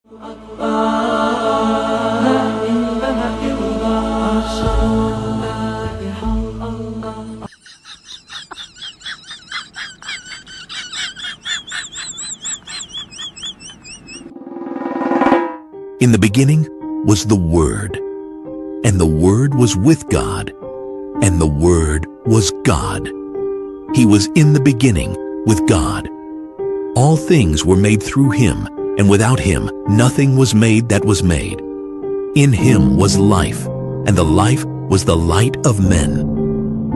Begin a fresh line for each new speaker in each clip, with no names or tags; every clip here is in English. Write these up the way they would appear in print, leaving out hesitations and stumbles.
In the beginning was the Word, and the Word was with God, and the Word was God. He was in the beginning with God. All things were made through him, and without him nothing was made that was made. In him was life, and the life was the light of men.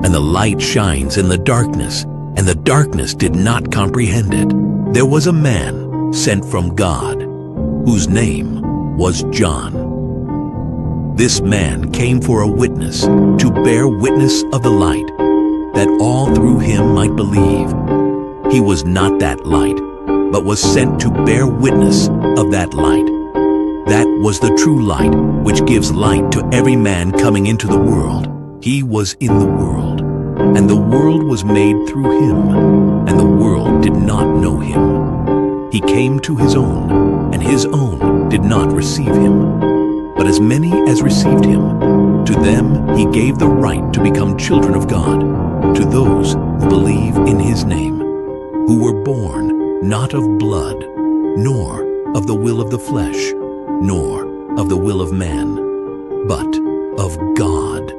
And the light shines in the darkness, and the darkness did not comprehend it. There was a man sent from God, whose name was John. This man came for a witness, to bear witness of the light, that all through him might believe. He was not that light, but was sent to bear witness of that light. That was the true light, which gives light to every man coming into the world. He was in the world, and the world was made through him, and the world did not know him. He came to his own, and his own did not receive him. But as many as received him, to them he gave the right to become children of God, to those who believe in his name, who were born not of blood, nor of the will of the flesh, nor of the will of man, but of God.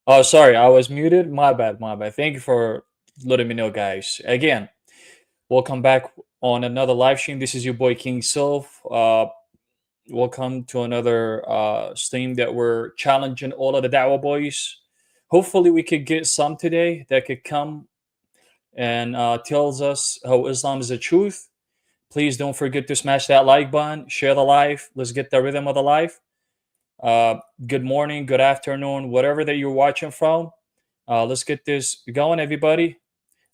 Oh, sorry, I was muted. My bad, my bad. Thank you for letting me know, guys. Again, welcome back on another live stream. This is your boy King Soph. Welcome to another stream that we're challenging all of the Dawah boys. Hopefully, we could get some today that could come and tells us how Islam is the truth. Please don't forget to smash that like button, share the live. Let's get the rhythm of the live. Good morning, good afternoon, whatever that you're watching from. Let's get this going, everybody.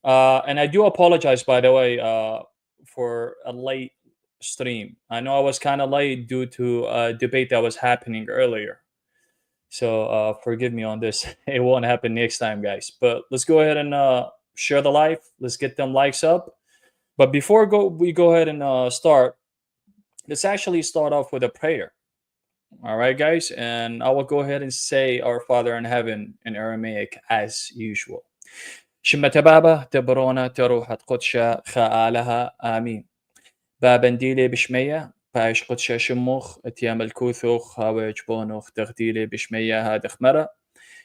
And I do apologize, by the way, for a late stream. I know I was kind of late due to a debate that was happening earlier. So forgive me on this. It won't happen next time, guys. But let's go ahead and share the live. Let's get them likes up. But before we go ahead and start, let's actually start off with a prayer. All right, guys, and I will go ahead and say Our Father in Heaven in Aramaic as usual. Shemata Tebrona Teruhat Kotsha Kha'alaha Amin. Babandile Bishmeya, Paish Kotsha Shemuch, Etiam El Kuthuch, Hawaj Bonuch, Tagdile Bishmeya Hadachmara,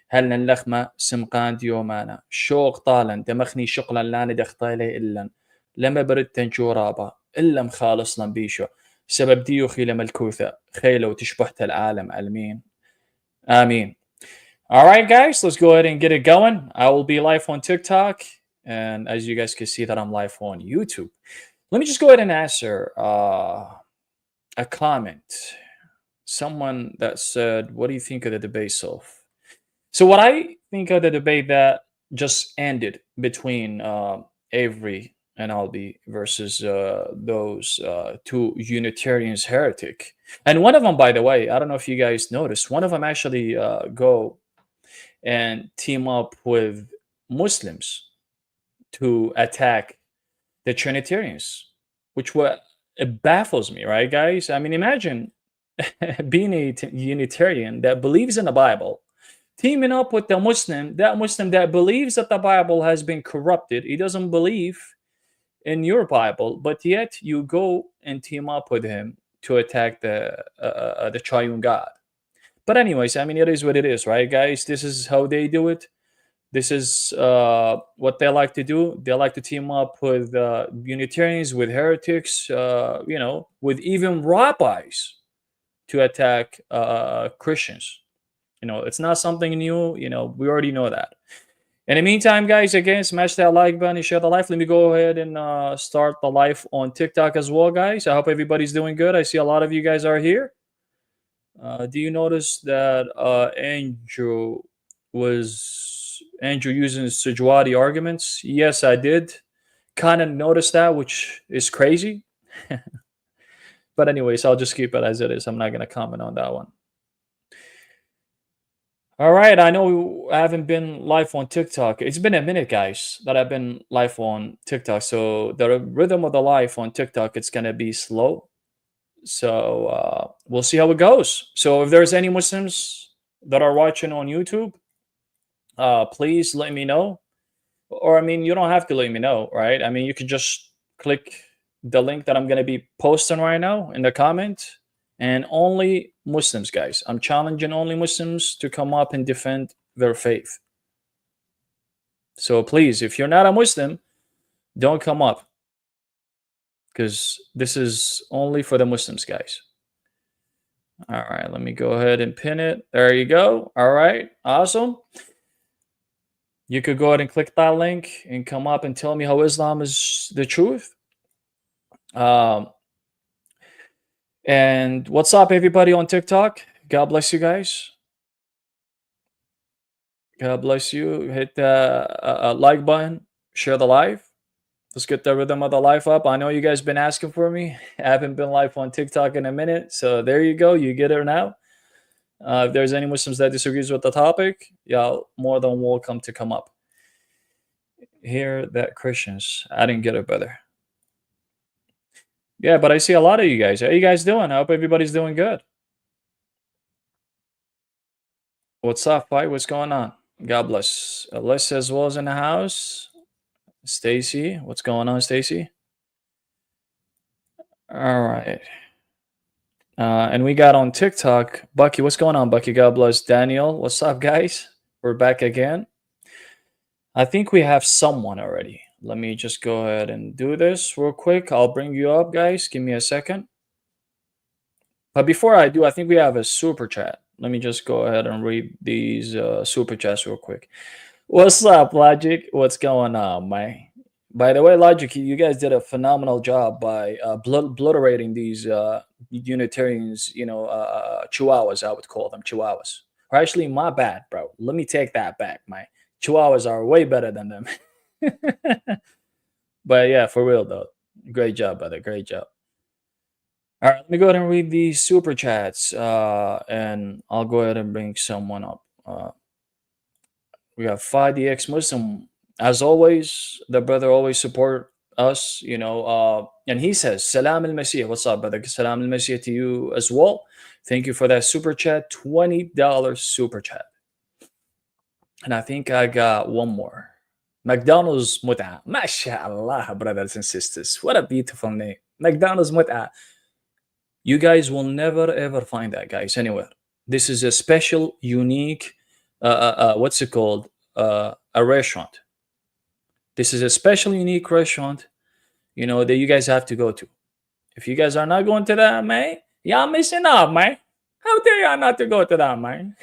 Halnan Lachma, Simqan Diomana, Shok Talan, Demakhni Shuklan Lani Dachtale Illan, Lama Britan Juraba, Illam Khalaslan Bisho. سبب ديو خيلة ملكوثة خيلة وتشبهت العالم ألمين آمين. All right, guys, let's go ahead and get it going. I will be live on TikTok, and as you guys can see that I'm live on YouTube. Let me just go ahead and answer a comment. Someone that said, what do you think of the debate, Soph? So what I think of the debate that just ended between Avery and Albi versus those two Unitarians heretic. And one of them, by the way, I don't know if you guys noticed, one of them actually go and team up with Muslims to attack the Trinitarians, which it baffles me, right, guys? I mean, imagine being a Unitarian that believes in the Bible, teaming up with the Muslim that believes that the Bible has been corrupted. He doesn't believe in your Bible, but yet you go and team up with him to attack the triune God. But anyways, I mean, it is what it is, right, guys? This is how they do it. This is what they like to do. They like to team up with Unitarians, with heretics, with even rabbis to attack Christians. It's not something new. We already know that. In the meantime, guys, again, smash that like button and share the live. Let me go ahead and start the live on TikTok as well, guys. I hope everybody's doing good. I see a lot of you guys are here. Do you notice that Andrew using Sujwadi arguments? Yes, I did. Kind of noticed that, which is crazy. But anyways, I'll just keep it as it is. I'm not gonna comment on that one. All right, I know I haven't been live on TikTok. It's been a minute, guys, that I've been live on TikTok. So the rhythm of the live on TikTok, it's gonna be slow. So we'll see how it goes. So if there's any Muslims that are watching on YouTube, please let me know. Or I mean, you don't have to let me know, right? I mean, you could just click the link that I'm gonna be posting right now in the comment. And only Muslims, guys. I'm challenging only Muslims to come up and defend their faith. So please, if you're not a Muslim, don't come up, because this is only for the Muslims, guys. All right, let me go ahead and pin it. There you go. All right, awesome. You could go ahead and click that link and come up and tell me how Islam is the truth. And what's up, everybody on TikTok? God bless you guys. God bless you. Hit the like button, share the live. Let's get the rhythm of the live up. I know you guys been asking for me. I haven't been live on TikTok in a minute, so there you go. You get it now. If there's any Muslims that disagrees with the topic, y'all more than welcome to come up. Here that Christians, I didn't get it, brother. Yeah, but I see a lot of you guys. How you guys doing? I hope everybody's doing good. What's up, fight? What's going on? God bless. Alyssa as well as in the house. Stacy, what's going on, Stacy? All right. And we got on TikTok, Bucky. What's going on, Bucky? God bless. Daniel, what's up, guys? We're back again. I think we have someone already. Let me just go ahead and do this real quick. I'll bring you up, guys. Give me a second. But before I do, I think we have a super chat. Let me just go ahead and read these super chats real quick. What's up, Logic? What's going on, man? By the way, Logic, you guys did a phenomenal job by obliterating these Unitarians, Chihuahuas, I would call them Chihuahuas. Or actually, my bad, bro. Let me take that back. My Chihuahuas are way better than them. But yeah, for real, though. Great job, brother. Great job. All right, let me go ahead and read these super chats, and I'll go ahead and bring someone up. We have 5DX Muslim. As always, the brother always support us, and he says, Salam al-Masih. What's up, brother? Salam al-Masih to you as well. Thank you for that super chat, $20 super chat. And I think I got one more. McDonald's Mut'a. Mashallah, brothers and sisters. What a beautiful name. McDonald's Mut'a. You guys will never ever find that, guys, anywhere. This is a special, unique, what's it called? A restaurant. This is a special, unique restaurant, that you guys have to go to. If you guys are not going to that, man, y'all missing out, man. How dare y'all not to go to that, man?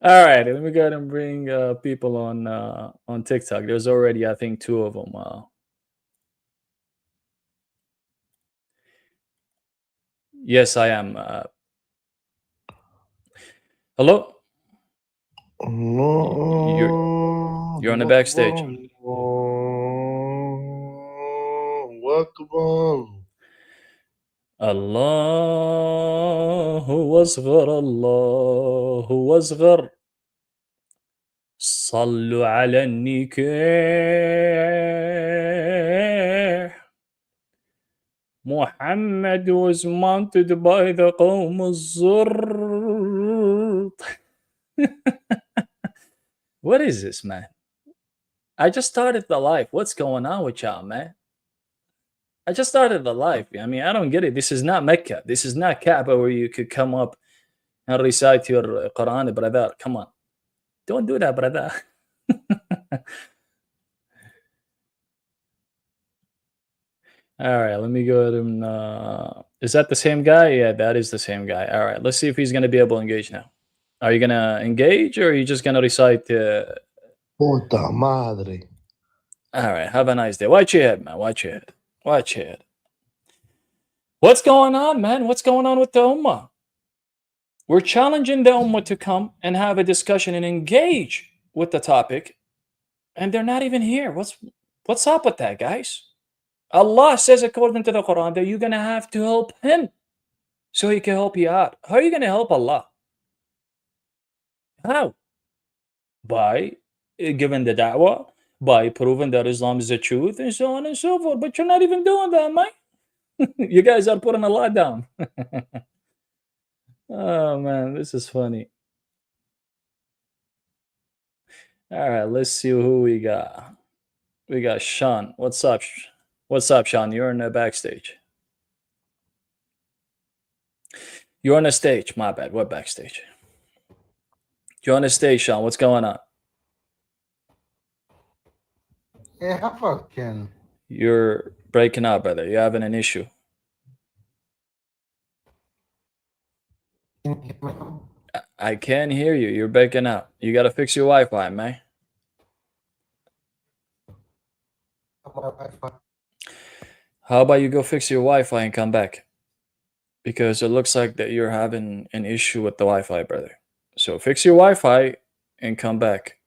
All right, let me go ahead and bring people on TikTok. There's already, I think, 2 of them. Yes, I am. Hello? You're on the backstage.
Welcome.
Allahu Asghar, Allahu Asghar. صلوا على النكاح. Muhammad was mounted by the قوم الزرط. What is this, man? I just started the live. What's going on with y'all, man? I just started the live. I mean, I don't get it. This is not Mecca. This is not Kaaba where you could come up and recite your Quran, brother. Come on. Don't do that, brother. All right, let me go ahead and is that the same guy? Yeah, that is the same guy. All right, let's see if he's going to be able to engage now. Are you gonna engage, or are you just gonna recite?
Puta madre.
All right. Have a nice day. Watch your head, man. Watch your head. Watch your head. What's going on, man? What's going on with the ummah? We're challenging the ummah to come and have a discussion and engage with the topic, and they're not even here. What's up with that, guys? Allah says, according to the Quran, that you're gonna have to help Him so He can help you out. How are you gonna help Allah? How? By giving the da'wah, by proving that Islam is the truth, and so on and so forth. But you're not even doing that, man. You guys are putting a lot down. Oh man, this is funny. All right, let's see who we got. We got Sean. What's up? What's up, Sean? You're in the backstage. You're on the stage. My bad. What backstage? You're on the stage, Sean. What's going on?
Yeah, fucking.
You're breaking up, brother. You're having an issue. I can't hear you. You're breaking up. You got to fix your Wi-Fi, man. How about you go fix your Wi-Fi and come back? Because it looks like that you're having an issue with the Wi-Fi, brother. So fix your Wi-Fi and come back.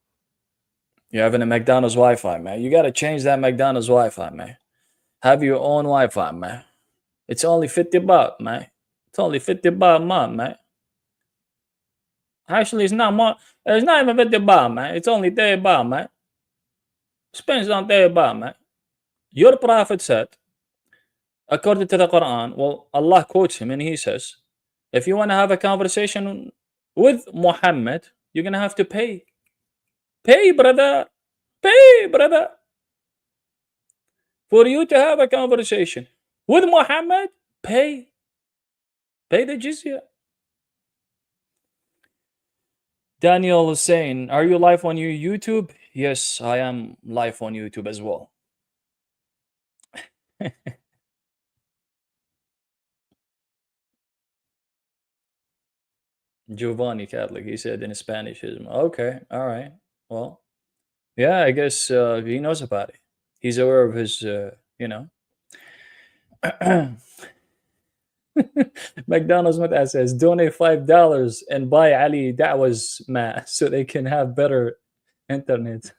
You're having a McDonald's Wi-Fi, man. You got to change that McDonald's Wi-Fi, man. Have your own Wi-Fi, man. It's only 50 baht, man. It's only 50 baht a month, man. Actually, it's not more. It's not even 50 baht, man. It's only 30 baht, man. Spends on 30 baht, man. Your prophet said, according to the Quran, well, Allah quotes him and he says, if you want to have a conversation with Muhammad, you're going to have to pay. Pay, brother. Pay, brother. For you to have a conversation with Muhammad, pay. Pay the jizya. Daniel is saying, are you live on your YouTube? Yes, I am live on YouTube as well. Giovanni Catholic, he said in Spanish. Okay, all right. Well, yeah, I guess he knows about it. He's aware of his, McDonald's Mata says, donate $5 and buy Ali Dawah's mat so they can have better internet.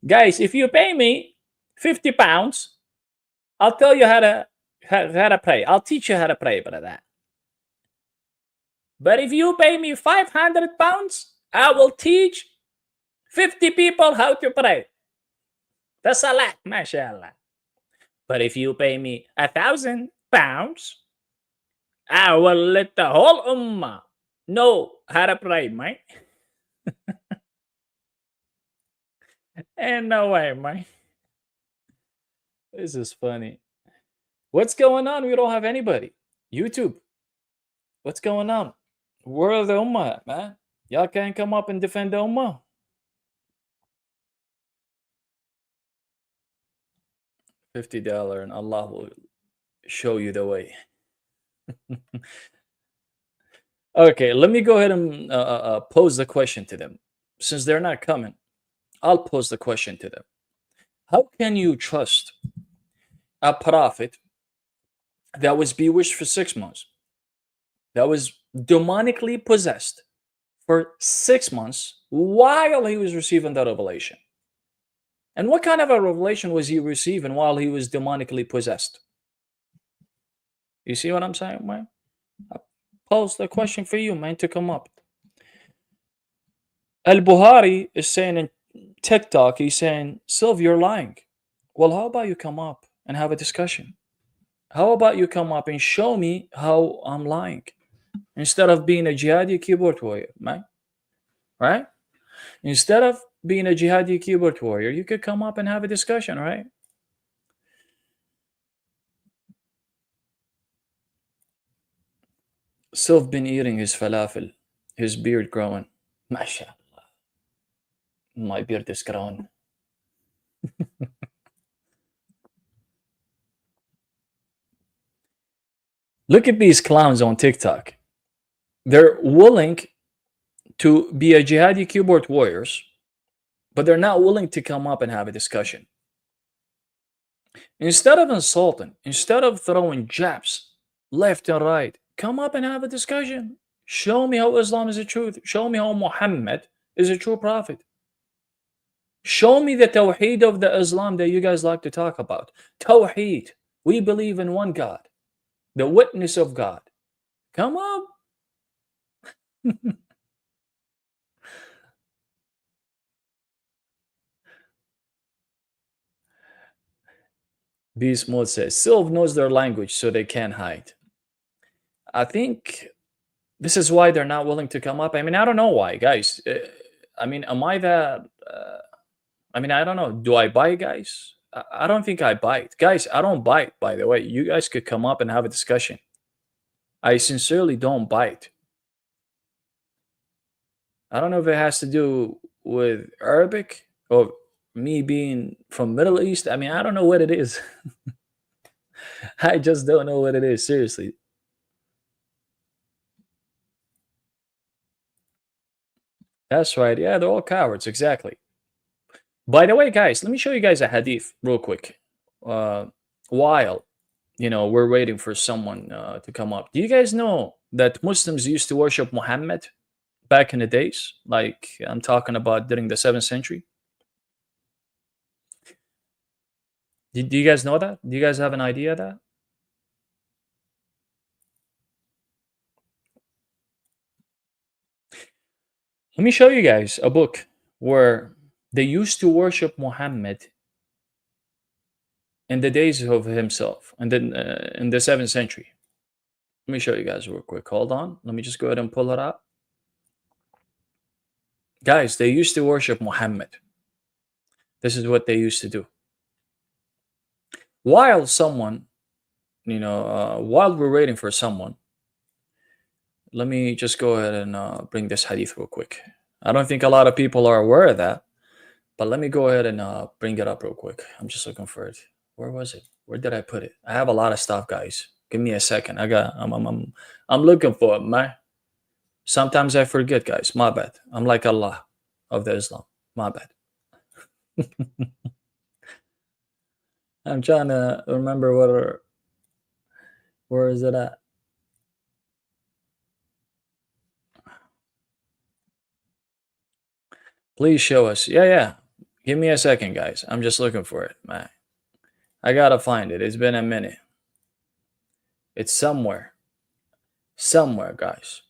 Guys, if you pay me 50 pounds, I'll tell you how to pray. I'll teach you how to pray, brother. But if you pay me 500 pounds, I will teach 50 people how to pray. That's a lot, mashallah. But if you pay me 1,000 pounds, I will let the whole ummah know how to pray, man. Ain't no way, man. This is funny. What's going on? We don't have anybody. YouTube. What's going on? Where are the ummah at, man? Y'all can't come up and defend the ummah. $50 and Allah will show you the way. Okay, let me go ahead and pose the question to them. Since they're not coming, I'll pose the question to them. How can you trust a prophet that was bewitched for 6 months, that was demonically possessed for 6 months while he was receiving the revelation? And what kind of a revelation was he receiving while he was demonically possessed? You see what I'm saying, man? I pose the question for you, man, to come up. Al-Buhari is saying in TikTok, he's saying, Sylv, you're lying. Well, how about you come up and have a discussion? How about you come up and show me how I'm lying? Instead of being a jihadi keyboard warrior, man. Right? Instead of being a jihadi keyboard warrior, you could come up and have a discussion, right? Sylv been eating his falafel, his beard growing. Mashallah. My beard is growing. Look at these clowns on TikTok. They're willing to be a jihadi keyboard warriors, but they're not willing to come up and have a discussion. Instead of insulting, instead of throwing jabs left and right, come up and have a discussion. Show me how Islam is the truth. Show me how Muhammad is a true prophet. Show me the tawheed of the Islam that you guys like to talk about. Tawheed. We believe in one God, the witness of God. Come up. Beast Mode says, Sylv knows their language, so they can't hide. I think this is why they're not willing to come up. I mean, I don't know why, guys. I mean, am I that? I mean, I don't know. Do I bite, guys? I don't think I bite. Guys, I don't bite, by the way. You guys could come up and have a discussion. I sincerely don't bite. I don't know if it has to do with Arabic or me being from Middle East. I mean, I don't know what it is. I just don't know what it is, seriously. That's right. Yeah, they're all cowards, exactly. By the way, guys, let me show you guys a hadith real quick. While, we're waiting for someone to come up. Do you guys know that Muslims used to worship Muhammad back in the days? Like, I'm talking about during the 7th century. Do you guys know that? Do you guys have an idea of that? Let me show you guys a book where they used to worship Muhammad in the days of himself, and then in the 7th century. Let me show you guys real quick. Hold on. Let me just go ahead and pull it up. Guys, they used to worship Muhammad. This is what they used to do. While someone, while we're waiting for someone, let me just go ahead and bring this hadith real quick. I don't think a lot of people are aware of that, but let me go ahead and bring it up real quick. I'm just looking for it. Where was it? Where did I put it? I have a lot of stuff, guys. Give me a second. I'm looking for it, man. Sometimes I forget, guys. My bad. I'm like Allah of the Islam. My bad. I'm trying to remember where is it at? Please show us. Yeah. Give me a second, guys. I'm just looking for it, man. I gotta find it. It's been a minute. It's somewhere. Somewhere, guys.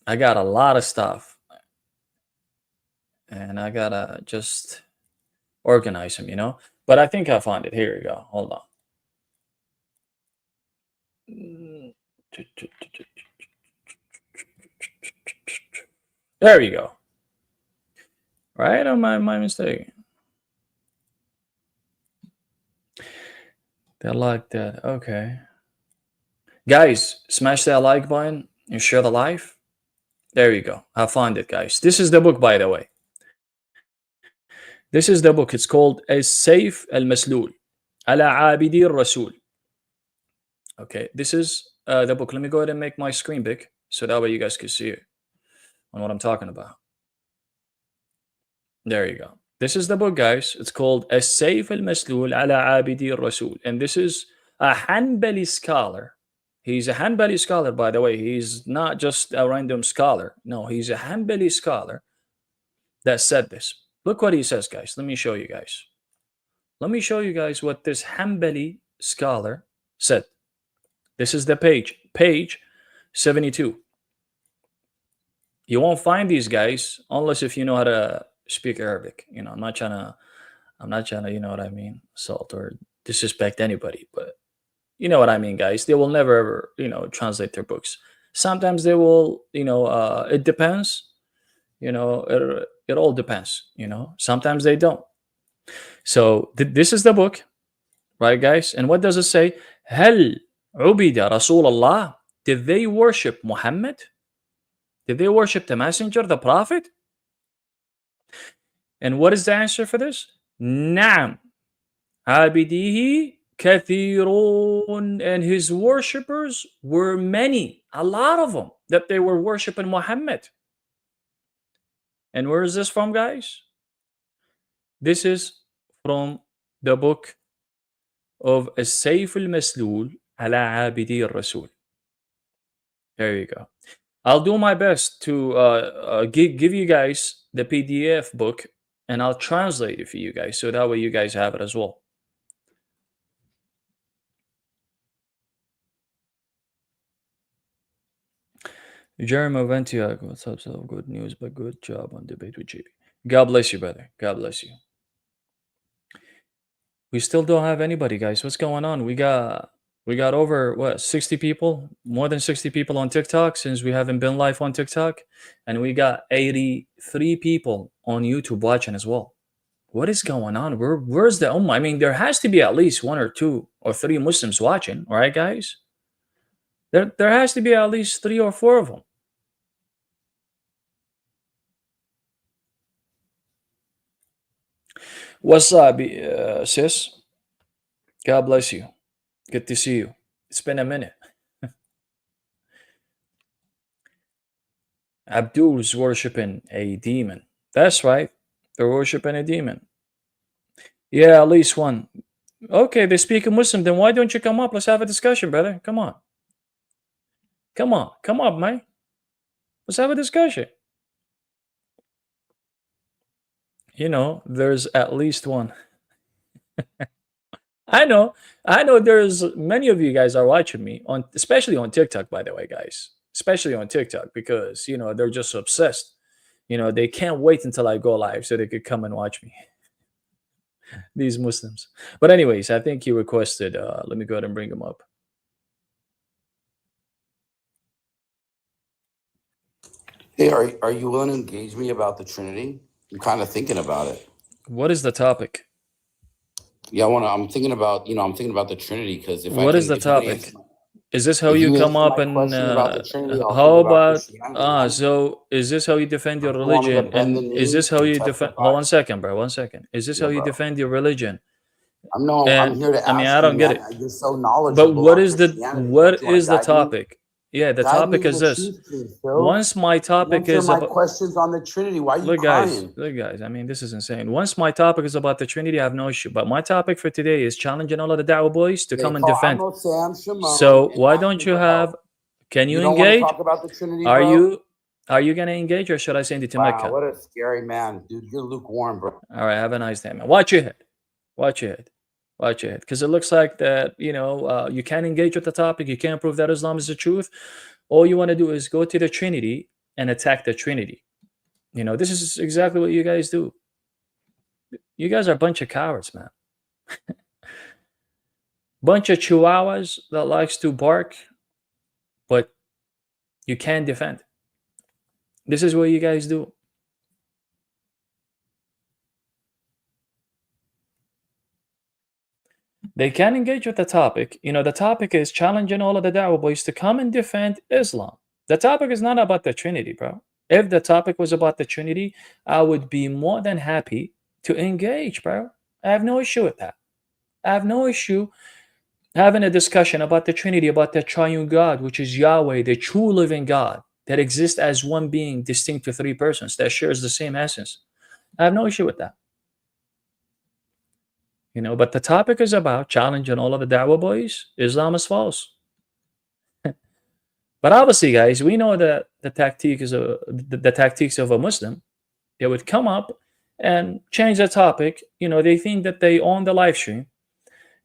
I got a lot of stuff. And I gotta just organize them, But I think I found it. Here we go. Hold on. There we go. Right? Or my mistake? They like that. Okay. Guys, smash that like button and share the live. There you go. I found it, guys. This is the book, by the way. This is the book. It's called As-Sayf Al-Maslul Ala Abidi Rasul. Okay, this is the book. Let me go ahead and make my screen big so that way you guys can see it on what I'm talking about. There you go. This is the book, guys. It's called As-Sayf Al-Maslul Ala Abidi Rasul. And this is a Hanbali scholar. He's a Hanbali scholar, by the way. He's not just a random scholar. No, he's a Hanbali scholar that said this. Look what he says, guys. Let me show you guys. Let me show you guys what this Hanbali scholar said. This is the page 72. You won't find these guys unless if you know how to speak Arabic. I'm not trying to, you know what I mean, assault or disrespect anybody, but you know what I mean, guys. They will never ever, translate their books. Sometimes they will, it depends. It all depends, Sometimes they don't. So this is the book, right, guys? And what does it say? Hal ubida Rasulullah. Did they worship Muhammad? Did they worship the messenger, the prophet? And what is the answer for this? Naam. Abidihi كثيرون, and his worshippers were many, a lot of them, that they were worshiping Muhammad. And where is this from, guys? This is from the book of السيف المسلول على عابدي الرسول. There you go. I'll do my best to give you guys the PDF book, and I'll translate it for you guys, so that way you guys have it as well. Jeremy of Antioch, what's up, so good news, but good job on debate with JP. God bless you, brother. God bless you. We still don't have anybody, guys. What's going on? We got over what, 60 people, more than 60 people on TikTok since we haven't been live on TikTok, and we got 83 people on YouTube watching as well. What is going on? Where's the Ummah? I mean, there has to be at least 1 or 2 or 3 Muslims watching, all right, guys? There has to be at least 3 or 4 of them. What's up, sis? God bless you. Good to see you. It's been a minute. Abdul's worshiping a demon. That's right. They're worshiping a demon. Yeah, at least 1. Okay, they speak a Muslim. Then why don't you come up? Let's have a discussion, brother. Come on. Come on. Come up, man. Let's have a discussion. You know, there's at least 1. I know there's many of you guys are watching me on, especially on TikTok, by the way, guys, especially on TikTok, because, you know, they're just obsessed. You know, they can't wait until I go live so they could come and watch me. These Muslims. But anyways, I think he requested, let me go ahead and bring him up.
Hey, are you willing to engage me about the Trinity? I'm kind of thinking about it.
What is the topic?
Yeah, I'm thinking about the Trinity, because
What is the topic? Is this how you come up and how about so is this how you defend your religion? And is this how you defend? Hold 1 second, bro. 1 second. Is this how you defend your religion?
I'm here to ask.
I mean, I don't get it.
You're so knowledgeable.
But what is the topic? Yeah, the topic is this. Once my topic is
about questions on the Trinity, why are you crying?
Look, guys. I mean, this is insane. Once my topic is about the Trinity, I have no issue. But my topic for today is challenging all of the Dawah boys to come and defend. So why don't you have? Can you engage?
Talk about the Trinity,
Are you gonna engage, or should I send you to Mecca?
What a scary man, dude. You're lukewarm, bro.
All right, have a nice day, man. Watch your head. Watch your head. Watch your head. Because it looks like that, you know, you can't engage with the topic. You can't prove that Islam is the truth. All you want to do is go to the Trinity and attack the Trinity. You know, this is exactly what you guys do. You guys are a bunch of cowards, man. Bunch of chihuahuas that likes to bark, but you can't defend. This is what you guys do. They can engage with the topic. You know, the topic is challenging all of the Dawah boys to come and defend Islam. The topic is not about the Trinity, bro. If the topic was about the Trinity, I would be more than happy to engage, bro. I have no issue with that. I have no issue having a discussion about the Trinity, about the triune God, which is Yahweh, the true living God that exists as one being distinct to 3 persons, that shares the same essence. I have no issue with that. You know, but the topic is about challenging all of the Dawah boys. Islam is false. But obviously, guys, we know that the tactics of a Muslim. They would come up and change the topic. You know, they think that they own the live stream.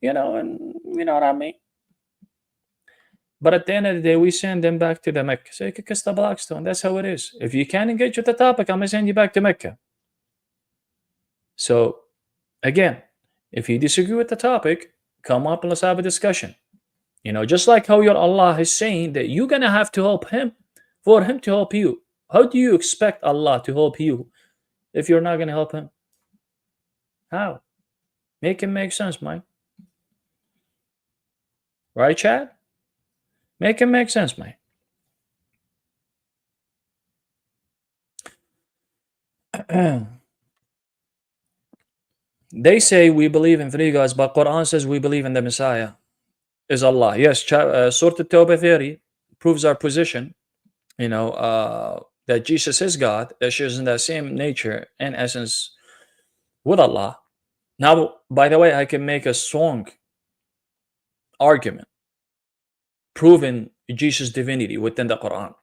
You know, and you know what I mean. But at the end of the day, we send them back to the Mecca. So you can kiss the Blackstone. That's how it is. If you can't engage with the topic, I'm gonna send you back to Mecca. So, again, if you disagree with the topic, come up and let's have a discussion. You know, just like how your Allah is saying that you're going to have to help him for him to help you. How do you expect Allah to help you if you're not going to help him? How? Make it make sense, man. Right, Chad? Make it make sense, man. They say we believe in three gods, but Quran says we believe in the Messiah is Allah. Yes, Surah At-Tawbah theory proves our position, that Jesus is God, that shares in that same nature and essence with Allah. Now, by the way, I can make a strong argument proving Jesus' divinity within the Quran.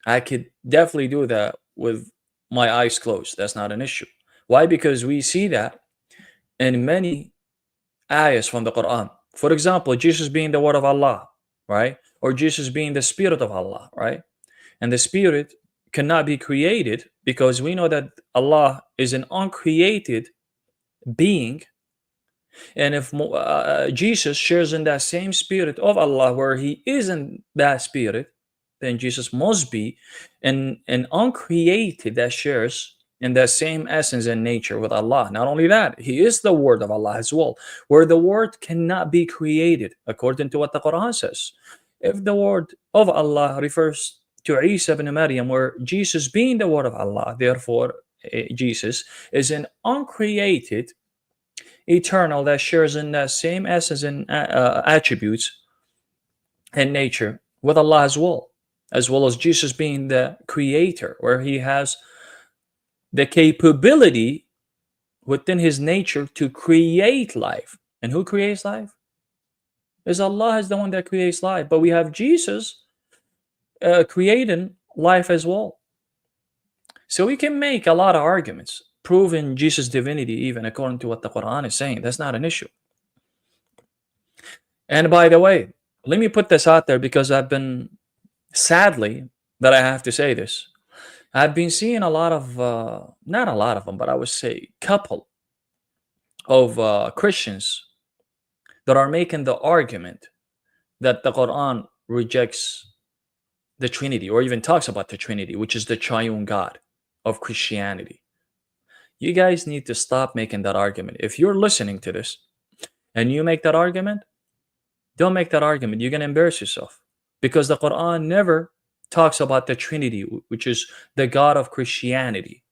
I could definitely do that with my eyes closed. That's not an issue. Why? Because we see that in many ayahs from the Quran. For example, Jesus being the word of Allah, right? Or Jesus being the spirit of Allah, right? And the spirit cannot be created because we know that Allah is an uncreated being. And if Jesus shares in that same spirit of Allah, where he is in that spirit, then Jesus must be an uncreated that shares in that same essence and nature with Allah. Not only that, he is the word of Allah as well, where the word cannot be created, according to what the Quran says. If the word of Allah refers to Isa ibn Maryam, where Jesus being the word of Allah, therefore Jesus is an uncreated eternal that shares in that same essence and attributes and nature with Allah as well as Jesus being the creator, where he has the capability within his nature to create life. And who creates life? Is Allah, is the one that creates life. But we have Jesus creating life as well. So we can make a lot of arguments proving Jesus' divinity, even according to what the Quran is saying. That's not an issue. And by the way, let me put this out there because I've been, sadly, that I have to say this, I've been seeing a lot of, not a lot of them, but I would say couple of Christians that are making the argument that the Quran rejects the Trinity or even talks about the Trinity, which is the triune God of Christianity. You guys need to stop making that argument. If you're listening to this and you make that argument, don't make that argument. You're going to embarrass yourself because the Quran never talks about the Trinity, which is the God of Christianity.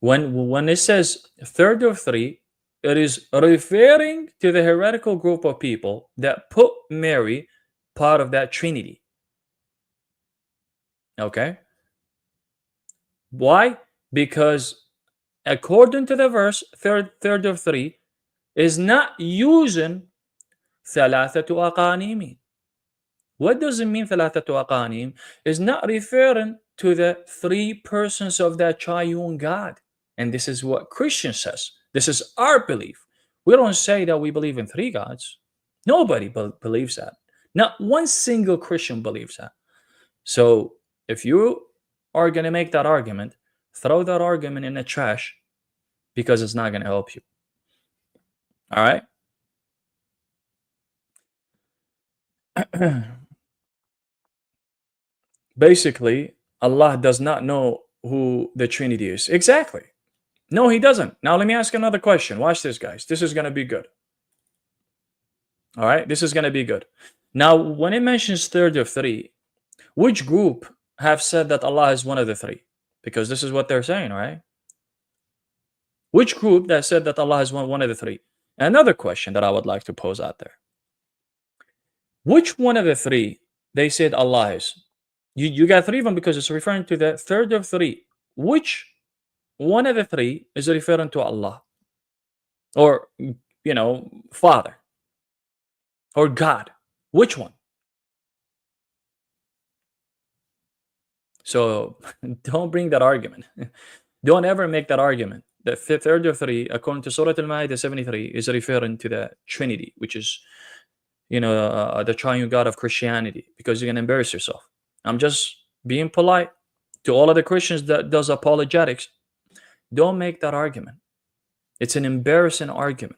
When it says third of three, it is referring to the heretical group of people that put Mary part of that Trinity. Okay? Why? Because according to the verse, third of three is not using ثلاثة أقانيم. What does it mean ثلاثة أقانيم? Is not referring to the three persons of that triune God. And this is what Christian says. This is our belief. We don't say that we believe in three gods. Nobody believes that. Not one single Christian believes that. So if you are going to make that argument, throw that argument in the trash because it's not going to help you. All right? Basically, Allah does not know who the Trinity is. Exactly. No, he doesn't. Now, let me ask another question. Watch this, guys. This is going to be good. All right? This is going to be good. Now, when it mentions third of three, which group have said that Allah is one of the three? Because this is what they're saying, right? Which group that said that Allah is one of the three? Another question that I would like to pose out there. Which one of the three they said Allah is? You got three of them because it's referring to the third of three. Which one of the three is referring to Allah? Or, Father? Or God? Which one? So don't bring that argument. Don't ever make that argument. The third of three, according to Surah Al-Ma'idah 73, is referring to the Trinity, which is, the triune God of Christianity, because you're going to embarrass yourself. I'm just being polite to all of the Christians that does apologetics. Don't make that argument. It's an embarrassing argument.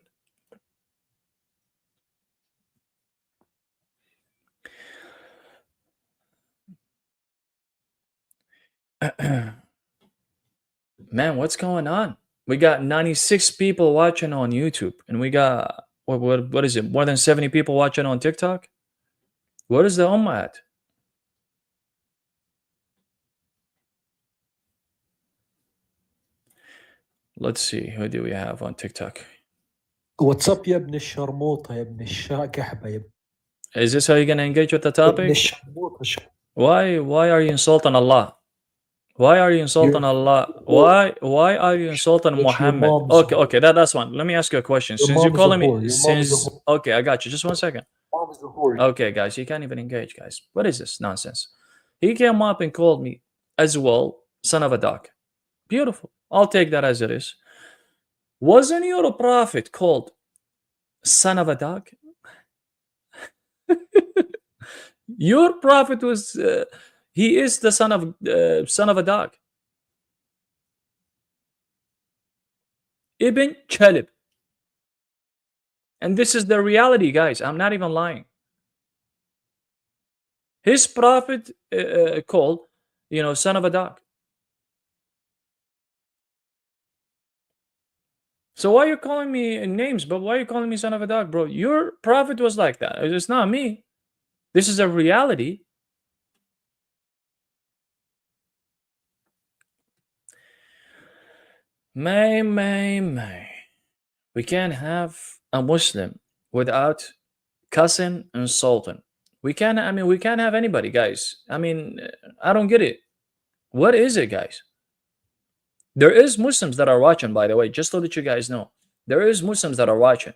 Man, what's going on? We got 96 people watching on YouTube, and we got what is it? More than 70 people watching on TikTok. What is the Ummah at? Let's see. Who do we have on TikTok?
واتساب يا ابن الشرموطة يا ابن الشاكحبة يا
Is this how you're gonna engage with the
ابن
topic?
الشرموطة.
Why are you insulting Allah? Why are you insulting Allah? Why are you insulting Muhammad? Okay, that's one. Let me ask you a question. Since you're calling me, okay, I got you. Just 1 second. Okay, guys, you can't even engage, guys. What is this nonsense? He came up and called me as well, son of a dog. Beautiful. I'll take that as it is. Wasn't your prophet called son of a dog? Your prophet was, he is the son of a dog. Ibn Chalib. And this is the reality, guys. I'm not even lying. His prophet called, son of a dog. So why are you calling me names? But why are you calling me son of a dog, bro? Your prophet was like that. It's not me. This is a reality. May. We can't have a Muslim without cussing and insulting. We can't have anybody, guys. I don't get it. What is it, guys? There is Muslims that are watching, by the way, just so that you guys know. There is Muslims that are watching.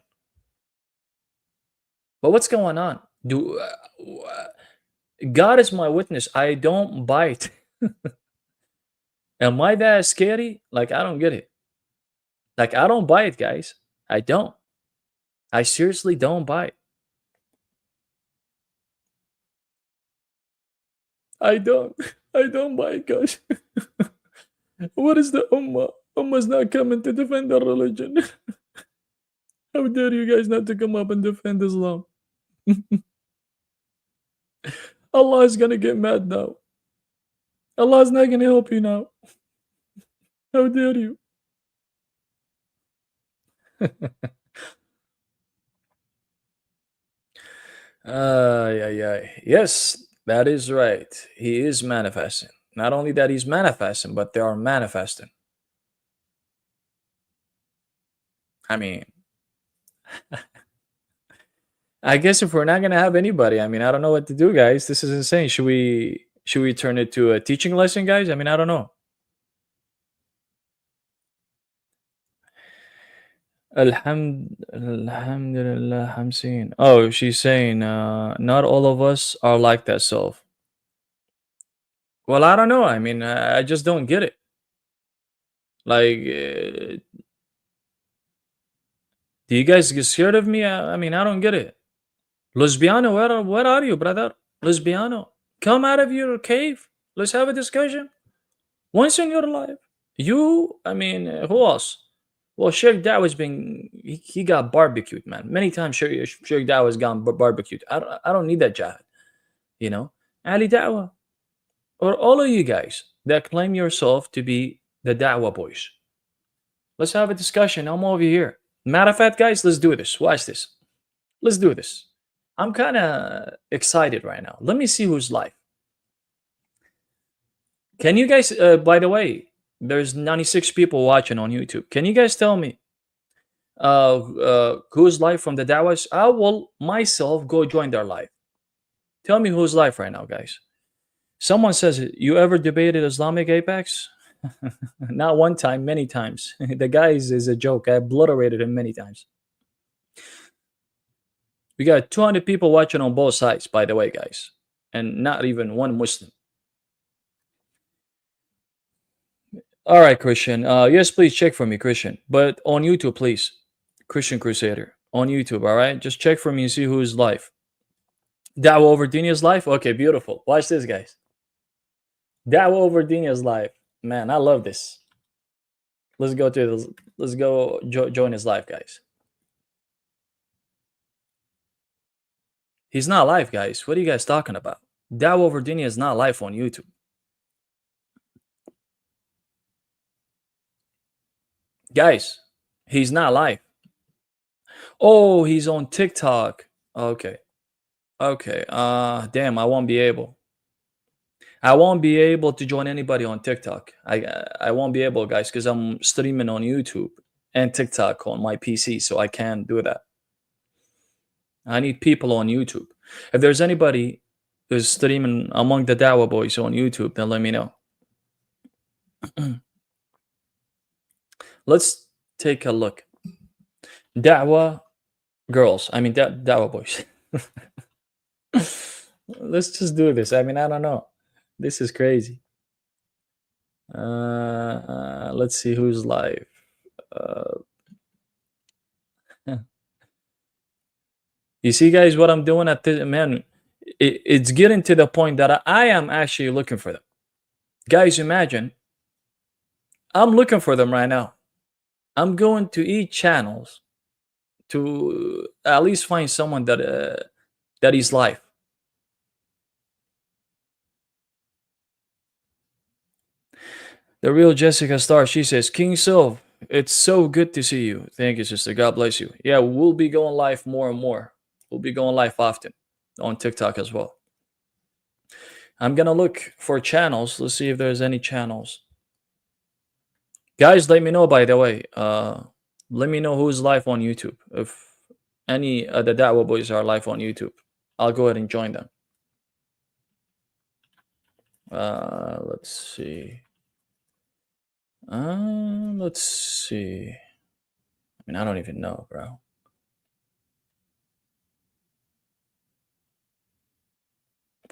But what's going on? God is my witness. I don't bite. Am I that scary? I don't get it. I don't bite, guys. I don't. I seriously don't bite. I don't bite, guys. What is the Ummah? Ummah's not coming to defend our religion. How dare you guys not to come up and defend Islam? Allah is gonna get mad now. Allah is not gonna help you now. How dare you? Yes, that is right. He is manifesting. Not only that he's manifesting, but they are manifesting. I guess if we're not gonna have anybody, I don't know what to do, guys. This is insane. Should we turn it to a teaching lesson, guys? I don't know. Alhamdulillah, Hamsin. Oh, she's saying not all of us are like that self. Well, I don't know. I just don't get it. Do you guys get scared of me? I don't get it. Lesbiano, where are you, brother? Lesbiano, come out of your cave. Let's have a discussion. Once in your life. Who else? Well, Sheikh Dawah's he got barbecued, man. Many times Sheikh Dawah's gone barbecued. I don't need that jihad. Ali Dawah. Or all of you guys that claim yourself to be the Dawah boys. Let's have a discussion. I'm over here. Matter of fact, guys, let's do this. Watch this. Let's do this. I'm kind of excited right now. Let me see who's live. Can you guys, by the way, there's 96 people watching on YouTube. Can you guys tell me who's live from the Dawahs? I will myself go join their live. Tell me who's live right now, guys. Someone says, you ever debated Islamic Apex? Not one time, many times. The guy is a joke. I obliterated him many times. We got 200 people watching on both sides, by the way, guys. And not even one Muslim. All right, Christian. Yes, please check for me, Christian. But on YouTube, please. Christian Crusader. On YouTube, all right? Just check for me and see who's live. Dawah over Dinia's live? Okay, beautiful. Watch this, guys. Dawah over Dinia's live. Man, I love this. Let's go join his live, guys. He's not live, guys. What are you guys talking about? Dawah over Dinia is not live on YouTube. Guys, he's not live. Oh, he's on TikTok. Okay. Damn, I won't be able. I won't be able to join anybody on TikTok. I won't be able, guys, because I'm streaming on YouTube and TikTok on my PC, so I can't do that. I need people on YouTube. If there's anybody who's streaming among the Dawah boys on YouTube, then let me know. Let's take a look. Dawah girls. I mean, Dawah boys. Let's just do this. I mean, I don't know. This is crazy. Let's see who's live. You see, guys, what I'm doing at this, man, it's getting to the point that I am actually looking for them. Guys, imagine I'm looking for them right now. I'm going to each channels to at least find someone that is live. The real Jessica Star, she says, King Sylv, it's so good to see you. Thank you, sister. God bless you. Yeah, we'll be going live more and more. We'll be going live often on TikTok as well. I'm going to look for channels. Let's see if there's any channels. Guys, let me know, by the way. Let me know who's live on YouTube. If any of the Dawah boys are live on YouTube, I'll go ahead and join them. Let's see. Let's see. I mean, I don't even know, bro.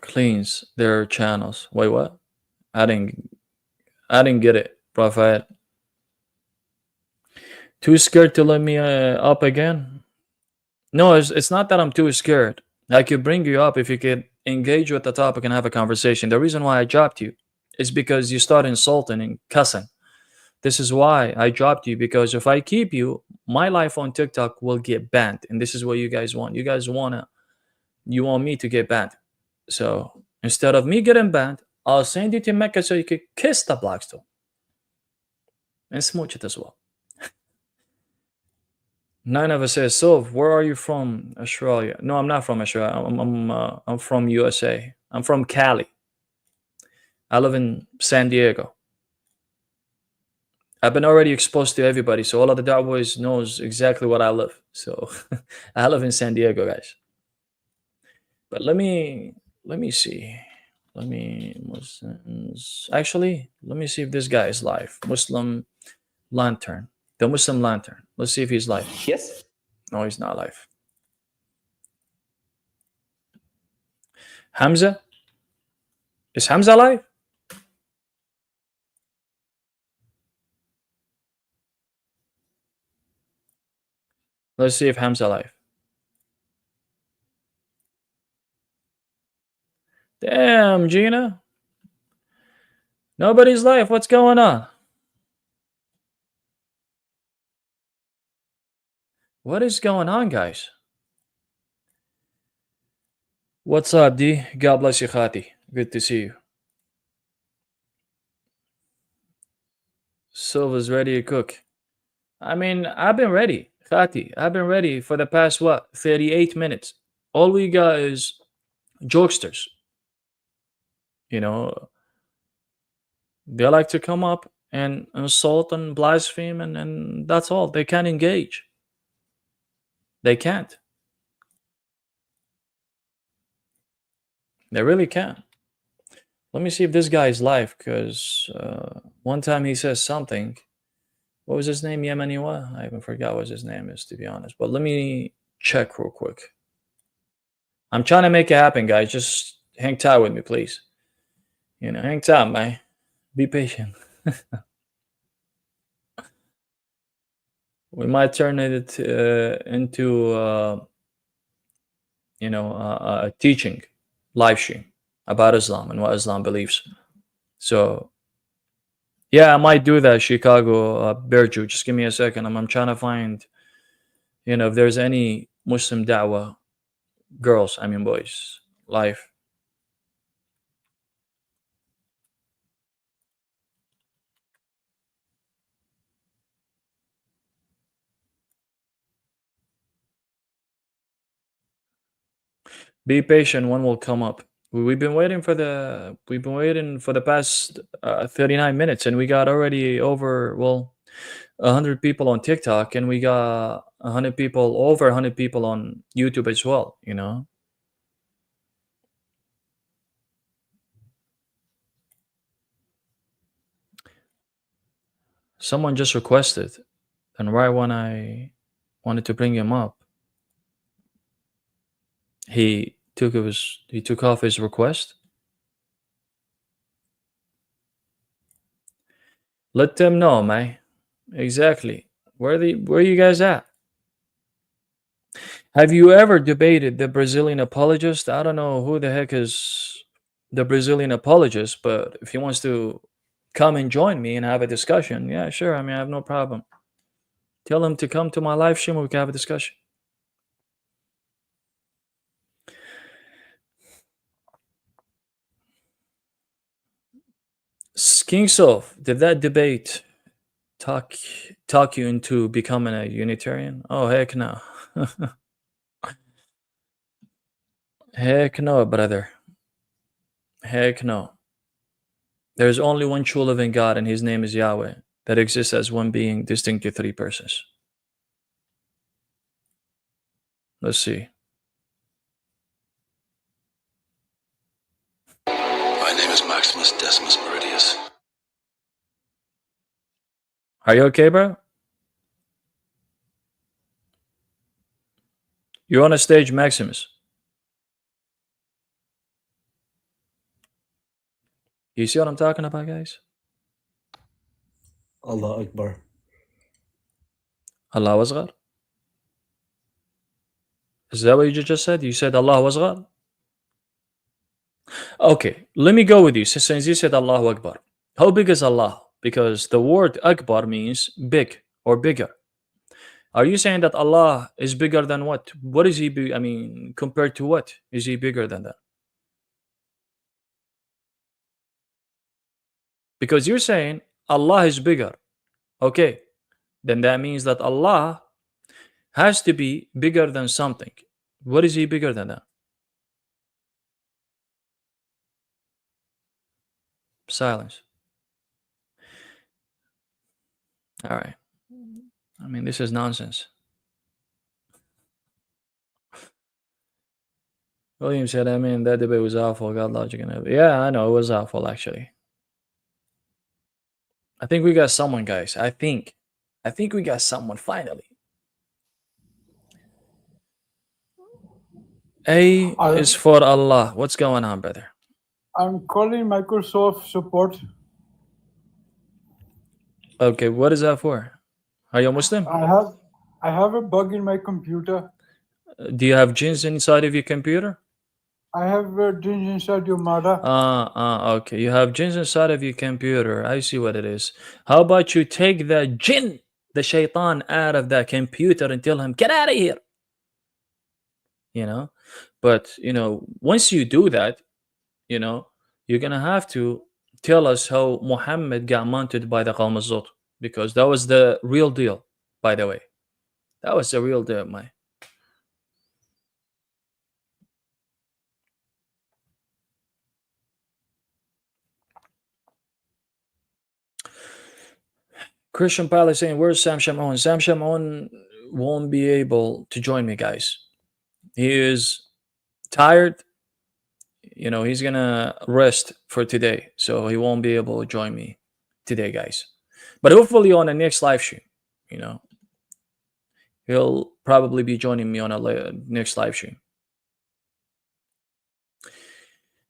Cleans their channels. Wait, what? I didn't get it, Prophet. Too scared to let me up again? No, it's not that I'm too scared. I could bring you up if you could engage with the topic and have a conversation. The reason why I dropped you is because you start insulting and cussing. This is why I dropped you, because if I keep you, my life on TikTok will get banned. And this is what you guys want. You guys want me to get banned. So instead of me getting banned, I'll send you to Mecca so you could kiss the Blackstone and smooch it as well. Nine of us says, Sylv, where are you from? Australia? No, I'm not from Australia. I'm from USA. I'm from Cali. I live in San Diego. I've been already exposed to everybody, so all of the Dawah boys knows exactly what I live. So I live in San Diego, guys. But let me see. Actually, let me see if this guy is live. Muslim Lantern. The Muslim Lantern. Let's see if he's live.
Yes.
No, he's not live. Hamza? Is Hamza live? Let's see if Hamza live. Damn, Gina. Nobody's live. What's going on? What is going on, guys? What's up, D? God bless you, Khati. Good to see you. Silva's ready to cook. I mean, I've been ready, Khati. I've been ready for the past, 38 minutes. All we got is jokesters. You know, they like to come up and insult and blaspheme, and that's all. They can't engage. They can't. They really can't. Let me see if this guy is live, because one time he says something. What was his name? Yemeniwa? I even forgot what his name is, to be honest. But let me check real quick. I'm trying to make it happen, guys. Just hang tight with me, please. Hang tight, man. Be patient. We might turn it into a teaching live stream about Islam and what Islam believes. So yeah, I might do that, Chicago Bear Jew. Just give me a second. I'm trying to find, if there's any Muslim Dawah girls, boys, live. Be patient, one will come up. We've been waiting for the past 39 minutes, and we got already over 100 people on TikTok, and we got 100 people, over 100 people on YouTube as well. Someone just requested, and right when I wanted to bring him up, he took off his request. Let them know, man. Exactly. Where are you guys at? Have you ever debated the Brazilian apologist? I don't know who the heck is the Brazilian apologist, but if he wants to come and join me and have a discussion, yeah, sure. I mean, I have no problem. Tell him to come to my live stream and we can have a discussion. King Soph, did that debate talk you into becoming a Unitarian? Oh, heck no. Heck no, brother. Heck no. There's only one true living God, and his name is Yahweh, that exists as one being, distinct to three persons. Let's see.
My name is Maximus Decimus Meridius.
Are you okay, bro? You're on a stage, Maximus. You see what I'm talking about, guys?
Allah Akbar.
Allah Asghar? Is that what you just said? You said Allah Asghar? Okay, let me go with you. Since you said Allahu Akbar, how big is Allah? Because the word Akbar means big or bigger. Are you saying that Allah is bigger than what? What is he big? I mean, compared to what is he bigger than that? Because you're saying Allah is bigger. Okay, then that means that Allah has to be bigger than something. What is he bigger than that? Silence. All right. I mean, this is nonsense. William said, I mean, that debate was awful. God, logic, and yeah, I know it was awful, actually. I think we got someone, guys. I think we got someone finally. A is for Allah. What's going on, brother?
I'm calling Microsoft support.
Okay, what is that for? Are you a Muslim?
I have a bug in my computer.
Do you have jinns inside of your computer?
I have jinns inside your mother.
Okay. You have jinns inside of your computer. I see what it is. How about you take the jinn, the shaitan, out of that computer and tell him, get out of here. But, once you do that, you're going to have to tell us how Muhammad got mounted by the Qawm al-Zut, because that was the real deal, by the way. That was the real deal, man. Christian Pilot saying, where's Sam Shamoun? Sam Shamoun won't be able to join me, guys. He is tired. He's going to rest for today. So he won't be able to join me today, guys. But hopefully on the next live stream, he'll probably be joining me on a next live stream.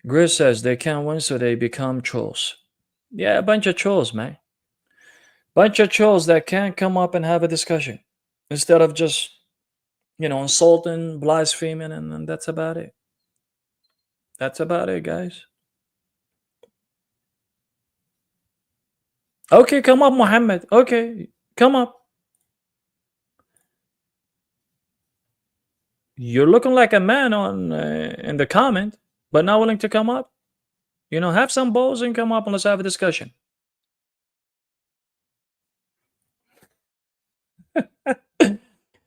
Gris says they can't win, so they become trolls. Yeah, a bunch of trolls, man. Bunch of trolls that can't come up and have a discussion instead of just, insulting, blaspheming, and that's about it. That's about it, guys. Okay, come up, Muhammad. Okay, come up. You're looking like a man on in the comment, but not willing to come up. Have some balls and come up and let's have a discussion.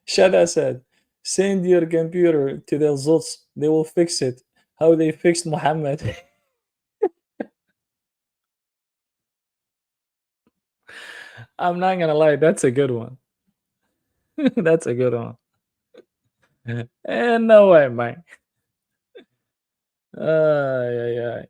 Shada said, send your computer to the Zuts. They will fix it. how they fixed Muhammad. I'm not gonna lie, that's a good one. That's a good one. And no way, man. Ay, ay, ay.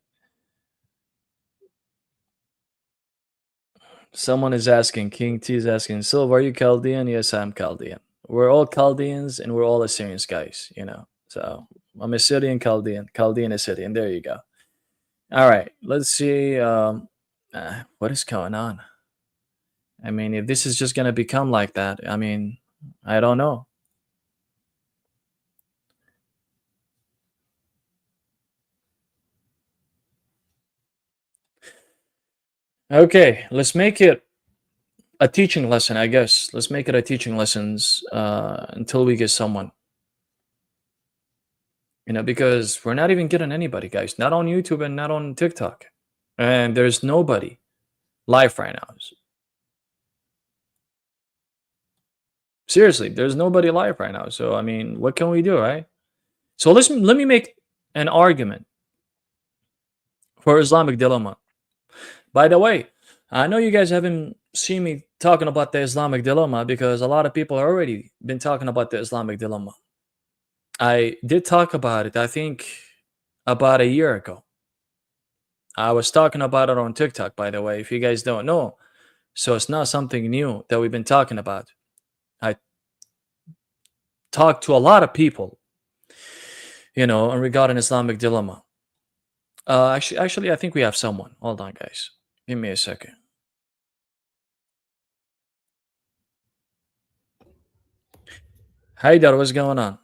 Someone is asking, King T is asking, Silv, are you Chaldean? Yes, I'm Chaldean. We're all Chaldeans and we're all Assyrians, guys, you know. So I'm Assyrian, Chaldean Assyrian. There you go. All right, let's see. What is going on? I mean, if this is just gonna become like that, I mean, I don't know. Okay, let's make it a teaching lesson, I guess. Let's make it a teaching lessons until we get someone. You know, because we're not even getting anybody, guys. Not on YouTube and not on TikTok. And there's nobody live right now. Seriously, there's nobody live right now. So I mean, what can we do, right? So let me make an argument for Islamic Dilemma. By the way, I know you guys haven't seen me talking about the Islamic Dilemma because a lot of people have already been talking about the Islamic Dilemma. I did talk about it, I think, about a year ago. I was talking about it on TikTok, by the way, if you guys don't know. So it's not something new that we've been talking about. I talked to a lot of people, you know, regarding Islamic Dilemma. Actually, I think we have someone. Hold on, guys. Give me a second. Haidar, what's going on?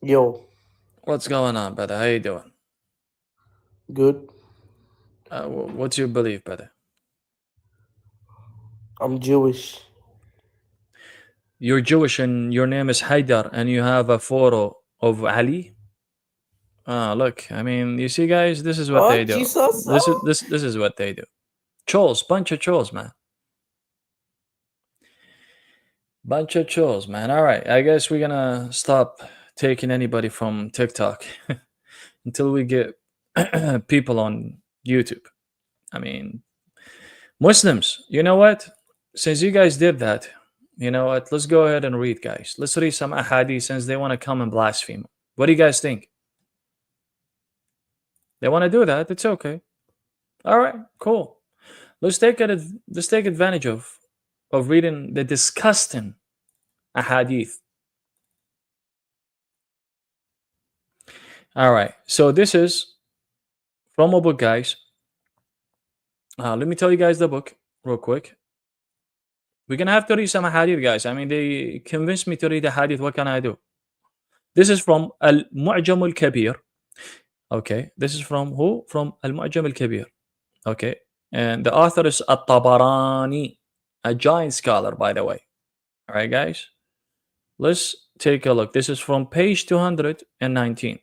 Yo,
What's going on, brother? How you doing?
good.
What's your belief, brother?
I'm Jewish.
You're Jewish and your name is Haidar and you have a photo of Ali? Look, I mean, you see, guys, this is what they do.
Jesus?
This is what they do. Trolls, bunch of trolls, man. Bunch of trolls, man. All right, I guess we're gonna stop taking anybody from TikTok until we get people on YouTube. I mean, Muslims, you know what? Since you guys did that, you know what? Let's go ahead and read, guys. Let's read some ahadith since they want to come and blaspheme. What do you guys think? They want to do that? It's okay. All right, cool. Let's take advantage of reading the disgusting ahadith. All right, so this is from a book, guys. Let me tell you guys the book real quick. We're gonna have to read some hadith, guys. I mean, they convinced me to read a hadith. What can I do? This is from Al-Mu'jam al-Kabir. Okay, this is from who? From Al-Mu'jam al-Kabir. Okay, and the author is At-Tabarani, a giant scholar, by the way. All right, guys, let's take a look. This is from page 219.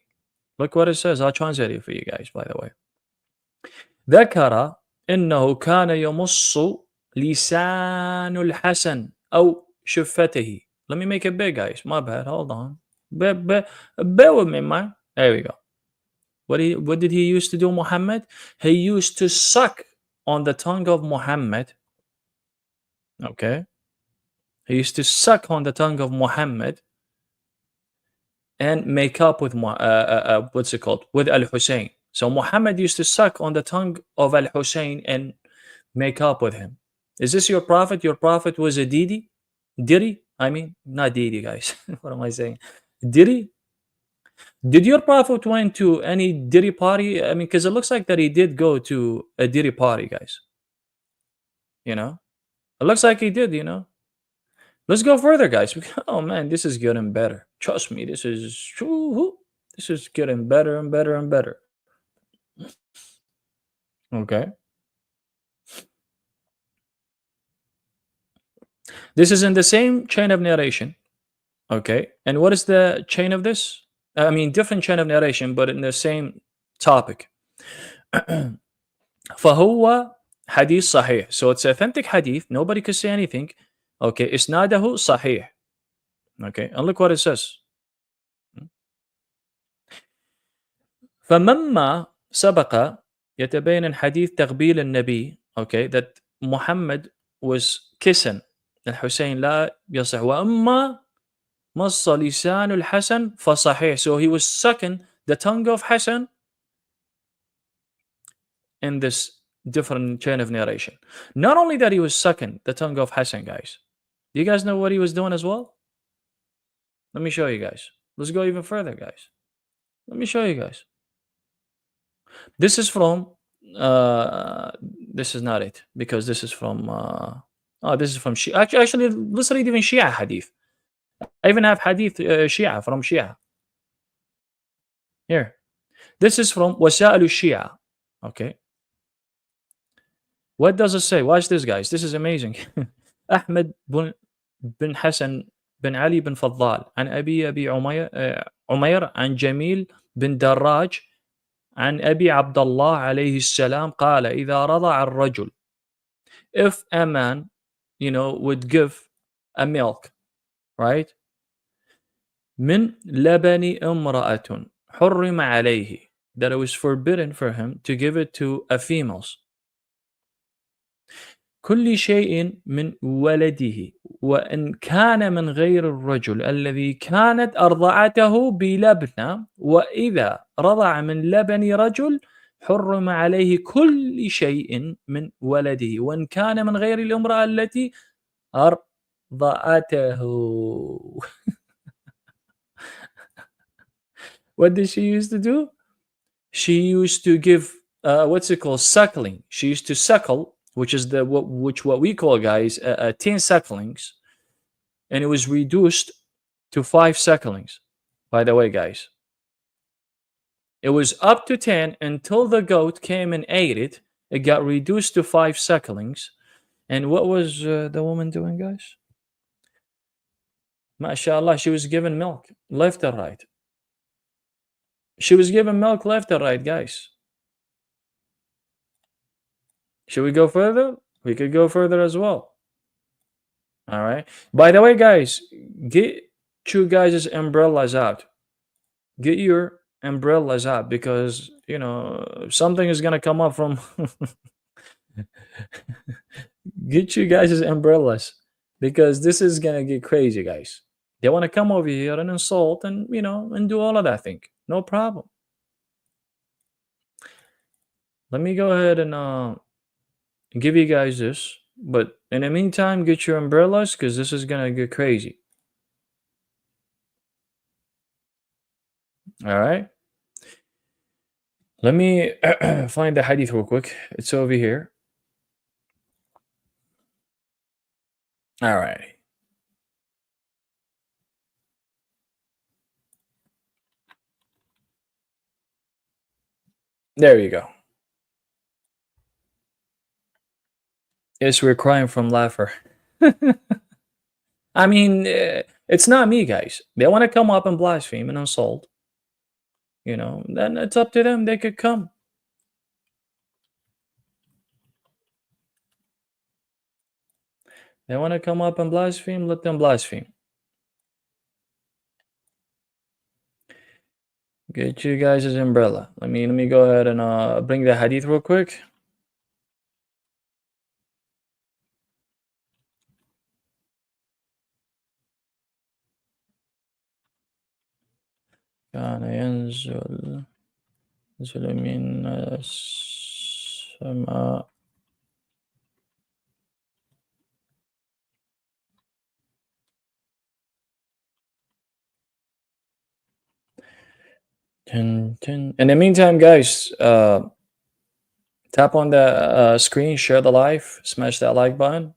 Look what it says. I'll translate it for you guys, by the way. ذكر إنه كان يمص لسان الحسن أو شفته. Let me make it big, guys. My bad. Hold on. Bear with me, man. There we go. What did he used to do, Muhammad? He used to suck on the tongue of Muhammad. Okay. He used to suck on the tongue of Muhammad and make up with what's it called? With Al-Hussein. So Muhammad used to suck on the tongue of Al-Hussein and make up with him. Is this your prophet? Your prophet was a Didi? Diri? I mean, not Didi, guys. What am I saying? Diri? Did your prophet went to any Diri party? I mean, because it looks like that he did go to a Diri party, guys. You know? It looks like he did, you know? Let's go further, guys. Oh, man, this is getting better. Trust me, this is getting better and better and better. Okay. This is in the same chain of narration. Okay. And what is the chain of this? I mean, different chain of narration, but in the same topic. فهو hadith sahih. So it's authentic hadith. Nobody could say anything. Okay. Isnadahu sahih. Okay. And look what it says. فمما سبق يتبين حديث تقبيل النبي okay that Muhammad was kissing الحسين لا يصح وأما مص لسان الحسن فصحيح. So he was sucking the tongue of Hassan in this different chain of narration. Not only that he was sucking the tongue of Hassan, guys. Do you guys know what he was doing as well? Let me show you guys. Let's go even further, guys. Let me show you guys. This is from this is not it because this is from this is from Shia. Actually, let's read even Shia hadith. I even have hadith Shia from Shia. Here. This is from Wasa'il Shia. Okay. What does it say? Watch this, guys. This is amazing. Ahmed bin Hassan bin Ali bin Faddal عن أبي عمير عن جميل بن دراج عن أبي عبد الله عليه السلام قال إذا رضع الرجل, if a man would give a milk, right, من لبن امرأة حرم عليه, that it was forbidden for him to give it to a female, كل شيء من ولده وإن كان من غير الرجل الذي كانت أرضعته بلبنه, وإذا رضع من لبن رجل حرم عليه كل شيء من ولده وإن كان من غير الامرأة التي أرضعته. What did she used to do? She used to give what's it called, suckling. She used to suckle, which is what we call, guys, 10 sucklings, and it was reduced to 5 sucklings. By the way, guys, it was up to 10 until the goat came and ate it. It got reduced to 5 sucklings. And what was the woman doing, guys? Mashallah, she was given milk left and right. She was given milk left and right, guys. Should we go further? We could go further as well. All right. By the way, guys, get you guys' umbrellas out. Get your umbrellas out because, something is going to come up from... Get you guys' umbrellas because this is going to get crazy, guys. They want to come over here and insult and, and do all of that thing. No problem. Let me go ahead and give you guys this. But in the meantime, get your umbrellas because this is going to get crazy. All right. Let me find the hadith real quick. It's over here. All right. There you go. Yes, we're crying from laughter. I mean, it's not me, guys. They want to come up and blaspheme and insult. Then it's up to them. They could come. They want to come up and blaspheme, let them blaspheme. Get you guys' umbrella. Let me go ahead and bring the hadith real quick. كان ينزل من السماء In the meantime, guys, tap on the screen, share the live, smash that like button.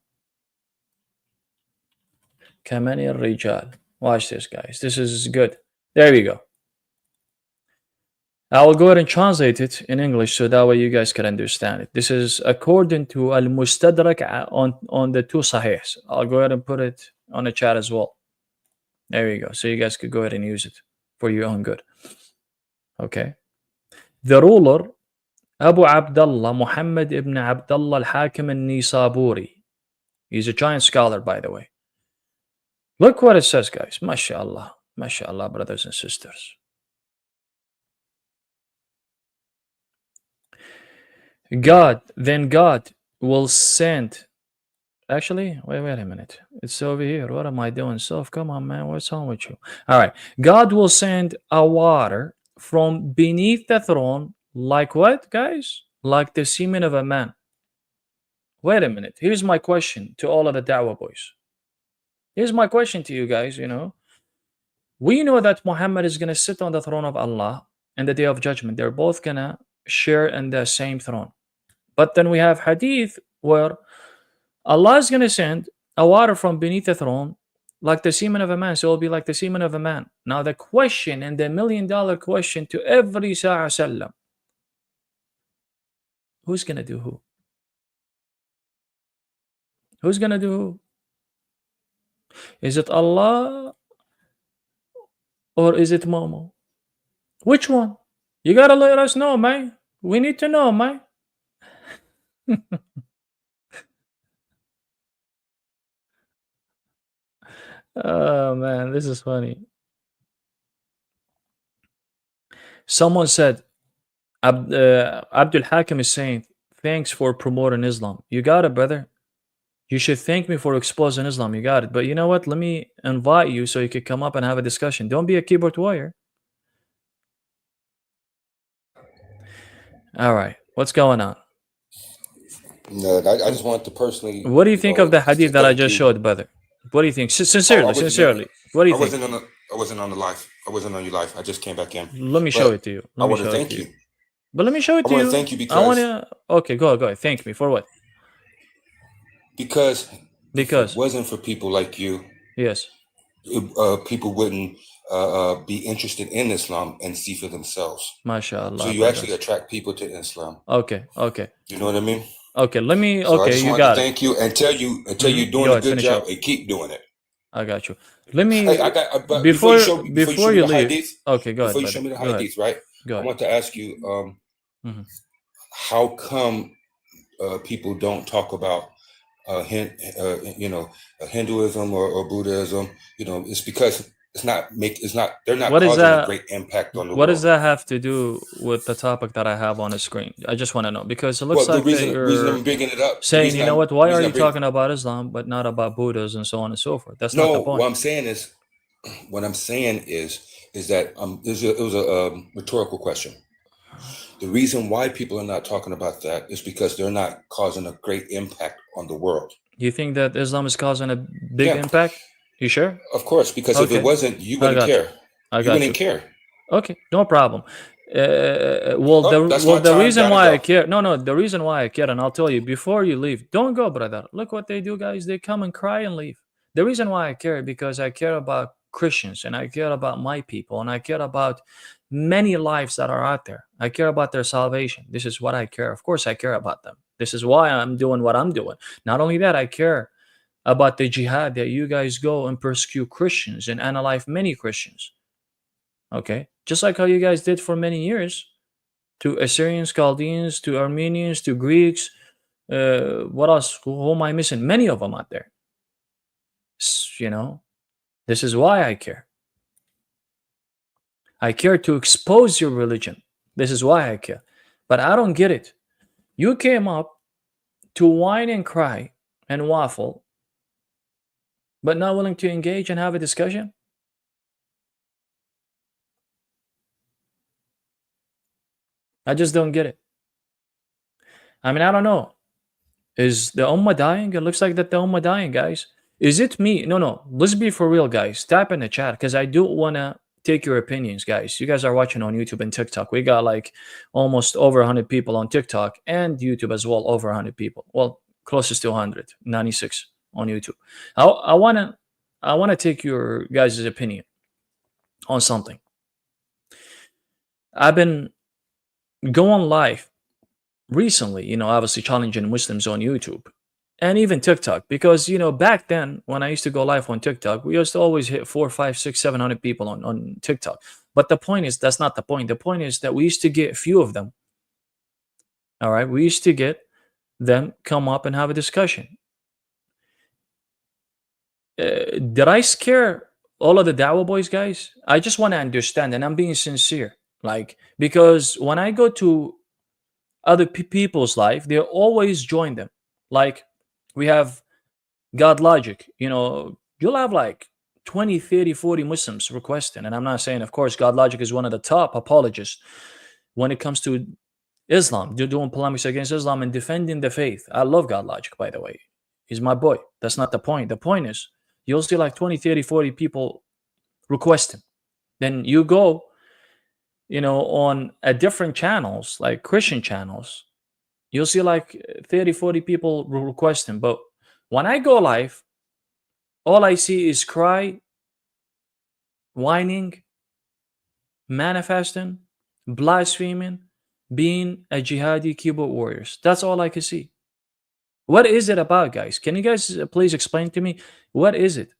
كمان الرجال. Watch this, guys. This is good. There we go. I will go ahead and translate it in English so that way you guys can understand it. This is according to Al-Mustadrak on the 2 Sahihs. I'll go ahead and put it on the chat as well. There you go. So you guys could go ahead and use it for your own good. Okay. The ruler, Abu Abdullah Muhammad ibn Abdullah al-Hakim al-Nisaburi. He's a giant scholar, by the way. Look what it says, guys. Mashallah. Mashallah, brothers and sisters. Then God will send. Actually, wait a minute. It's over here. What am I doing? Soph, come on, man. What's wrong with you? All right. God will send a water from beneath the throne, like what, guys? Like the semen of a man. Wait a minute. Here's my question to all of the Dawah boys. Here's my question to you guys. We know that Muhammad is going to sit on the throne of Allah in the day of judgment. They're both going to share in the same throne. But then we have hadith where Allah is going to send a water from beneath the throne like the semen of a man. So it will be like the semen of a man. Now the question, and the $1 million question to every Sallam, who's going to do who? Who's going to do who? Is it Allah or is it Momo? Which one? You got to let us know, man. We need to know, man. Oh, man, this is funny. Someone said, Abdul Hakim is saying, thanks for promoting Islam. You got it, brother. You should thank me for exposing Islam. You got it. But you know what? Let me invite you so you could come up and have a discussion. Don't be a keyboard warrior. All right. What's going on?
No, I just wanted to personally.
What do you think of the hadith that I just showed, brother? What do you think? Sincerely. What do you think?
I wasn't on the live. I wasn't on your live. I just came back in.
Let me show it to you.
I want to thank you.
But let me show it to you.
I want to thank you because.
I want to. Okay, go ahead. Thank me for what?
Because if it wasn't for people like you,
yes,
people wouldn't be interested in Islam and see for themselves.
Mashallah.
So you actually attract people to Islam.
Okay.
You know what I mean?
Okay, let me.
So
okay, you got it.
Thank you and tell you you're doing a good job and keep doing it.
I got you. Let me.
Hey,
before you leave.
Hadith,
okay, go ahead.
Before you show me the hadith, right?
Go ahead.
I want to ask you, how come people don't talk about Hinduism or Buddhism? It's because they're not causing a great impact on the world.
What does that have to do with the topic that I have on the screen? I just want to know, because it looks like
you're I'm bringing it up,
saying, you know what, why are you talking about Islam but not about Buddhism and so on and so forth? That's not the point.
What I'm saying is that it was a rhetorical question. The reason why people are not talking about that is because they're not causing a great impact on the world.
You think that Islam is causing a big impact? You sure?
Of course, because if it wasn't, you wouldn't care. You wouldn't care.
Okay, no problem. The reason why I care, the reason why I care, and I'll tell you before you leave, don't go, brother. Look what they do, guys. They come and cry and leave. The reason why I care, because I care about Christians, and I care about my people, and I care about many lives that are out there. I care about their salvation. This is what I care. Of course, I care about them. This is why I'm doing what I'm doing. Not only that, I care about the jihad that you guys go and persecute Christians and unalive many Christians. Okay? Just like how you guys did for many years to Assyrians, Chaldeans, to Armenians, to Greeks. What else? Who am I missing? Many of them out there. This is why I care. I care to expose your religion. This is why I care. But I don't get it. You came up to whine and cry and waffle, but not willing to engage and have a discussion? I just don't get it. I mean, I don't know. Is the Ummah dying? It looks like that the Ummah dying, guys. Is it me? No. Let's be for real, guys. Type in the chat, because I do want to take your opinions, guys. You guys are watching on YouTube and TikTok. We got like almost over 100 people on TikTok and YouTube as well, over 100 people. Well, closest to 100, 96 on YouTube. I want to take your guys' opinion on something. I've been going live recently, obviously challenging Muslims on YouTube and even TikTok, because, back then when I used to go live on TikTok, we used to always hit 4, 5, 6, 700 people on TikTok. But the point is, that's not the point. The point is that we used to get a few of them. All right. We used to get them come up and have a discussion. Did I scare all of the Dawah boys, guys? I just want to understand, and I'm being sincere. Because when I go to other people's life, they always join them. Like we have God Logic. You'll have like 20, 30, 40 Muslims requesting. And I'm not saying, of course, God Logic is one of the top apologists when it comes to Islam. They're doing polemics against Islam and defending the faith. I love God Logic, by the way. He's my boy. That's not the point. The point is, you'll see like 20, 30, 40 people requesting. Then you go, on a different channels, like Christian channels, you'll see like 30, 40 people requesting. But when I go live, all I see is cry, whining, manifesting, blaspheming, being a jihadi keyboard warriors. That's all I can see. What is it about, guys? Can you guys please explain to me? What is it?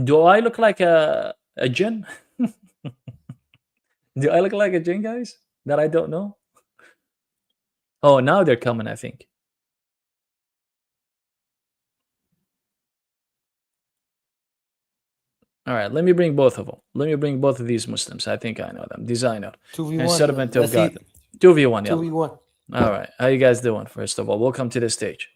Do I look like a jinn? Do I look like a jinn, guys? That I don't know? Oh, now they're coming, I think. All right, let me bring both of them. Let me bring both of these Muslims. I think I know them. Designer.
2v1.
And servant of God. 2v1, yeah.
2v1.
All right. How you guys doing, first of all? Welcome to the stage.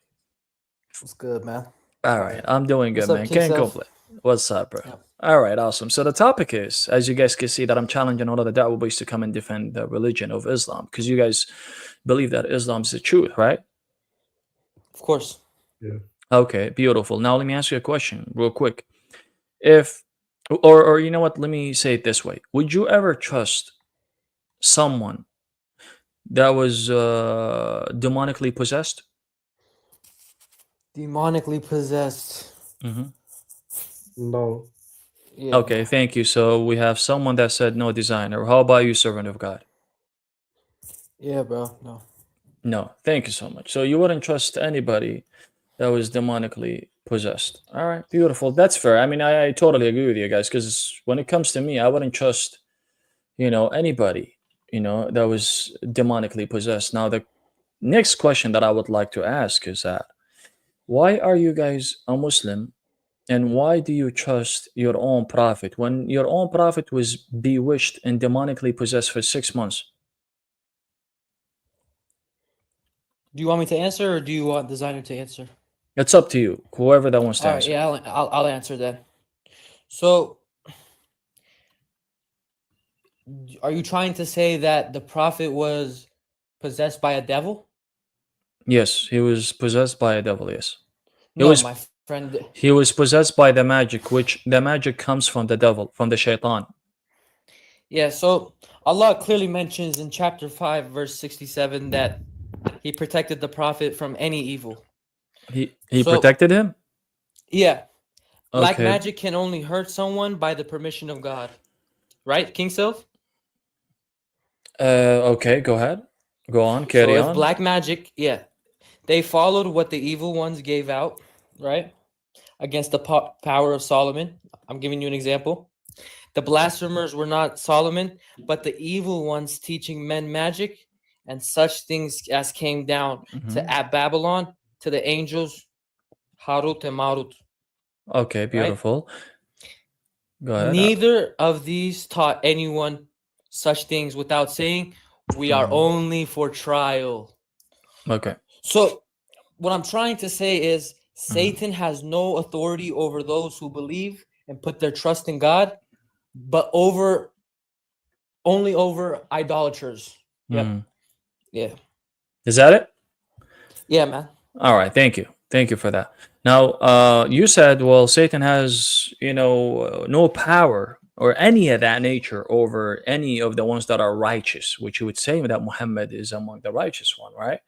What's good, man?
All right. I'm doing good,
What's up,
man.
King
Can't
Self?
complain. What's up, bro?
Yep.
All right, awesome. So the topic is, as you guys can see, that I'm challenging all of the Dawah boys to come and defend the religion of Islam, because you guys believe that Islam is the truth, right?
Of course.
Okay, beautiful. Now let me ask you a question real quick. If, or you know what, let me say it this way. Would you ever trust someone that was demonically possessed?
Demonically possessed.
No.
Yeah.
Okay, thank you. So we have someone that said no, designer. How about you, servant of God?
Yeah, bro. No.
No, thank you so much. So you wouldn't trust anybody that was demonically possessed. All right, beautiful. That's fair. I mean, I totally agree with you guys, because when it comes to me, I wouldn't trust, anybody, that was demonically possessed. Now, the next question that I would like to ask is that, why are you guys a Muslim, and why do you trust your own prophet when your own prophet was bewitched and demonically possessed for 6 months?
Do you want me to answer, or do you want designer to answer?
It's up to you, whoever that wants to
All right.
answer.
Yeah, I'll answer that. So, are you trying to say that the prophet was possessed by a devil?
Yes, he was possessed by a devil, yes.
No,
was-
my friend.
He was possessed by the magic, which the magic comes from the devil, from the shaitan.
Yeah, so Allah clearly mentions in chapter 5, verse 67, that he protected the prophet from any evil.
He
So-
protected him?
Yeah. Black
Okay.
magic can only hurt someone by the permission of God. Right, King Self?
Okay, go ahead. Go on, carry
So if
on.
black magic, yeah, they followed what the evil ones gave out, right? Against the power of Solomon. I'm giving you an example. The blasphemers were not Solomon, but the evil ones teaching men magic and such things as came down to at Babylon, to the angels, Harut and Marut.
Okay, beautiful. Go ahead.
Neither of these taught anyone such things without saying, we are only for trial.
Okay.
So what I'm trying to say is Satan has no authority over those who believe and put their trust in God, but only over idolaters. Yep. Yeah.
Is that it?
Yeah, man.
All right. Thank you. Thank you for that. Now, you said, well, Satan has, no power or any of that nature over any of the ones that are righteous, which you would say that Muhammad is among the righteous one, right?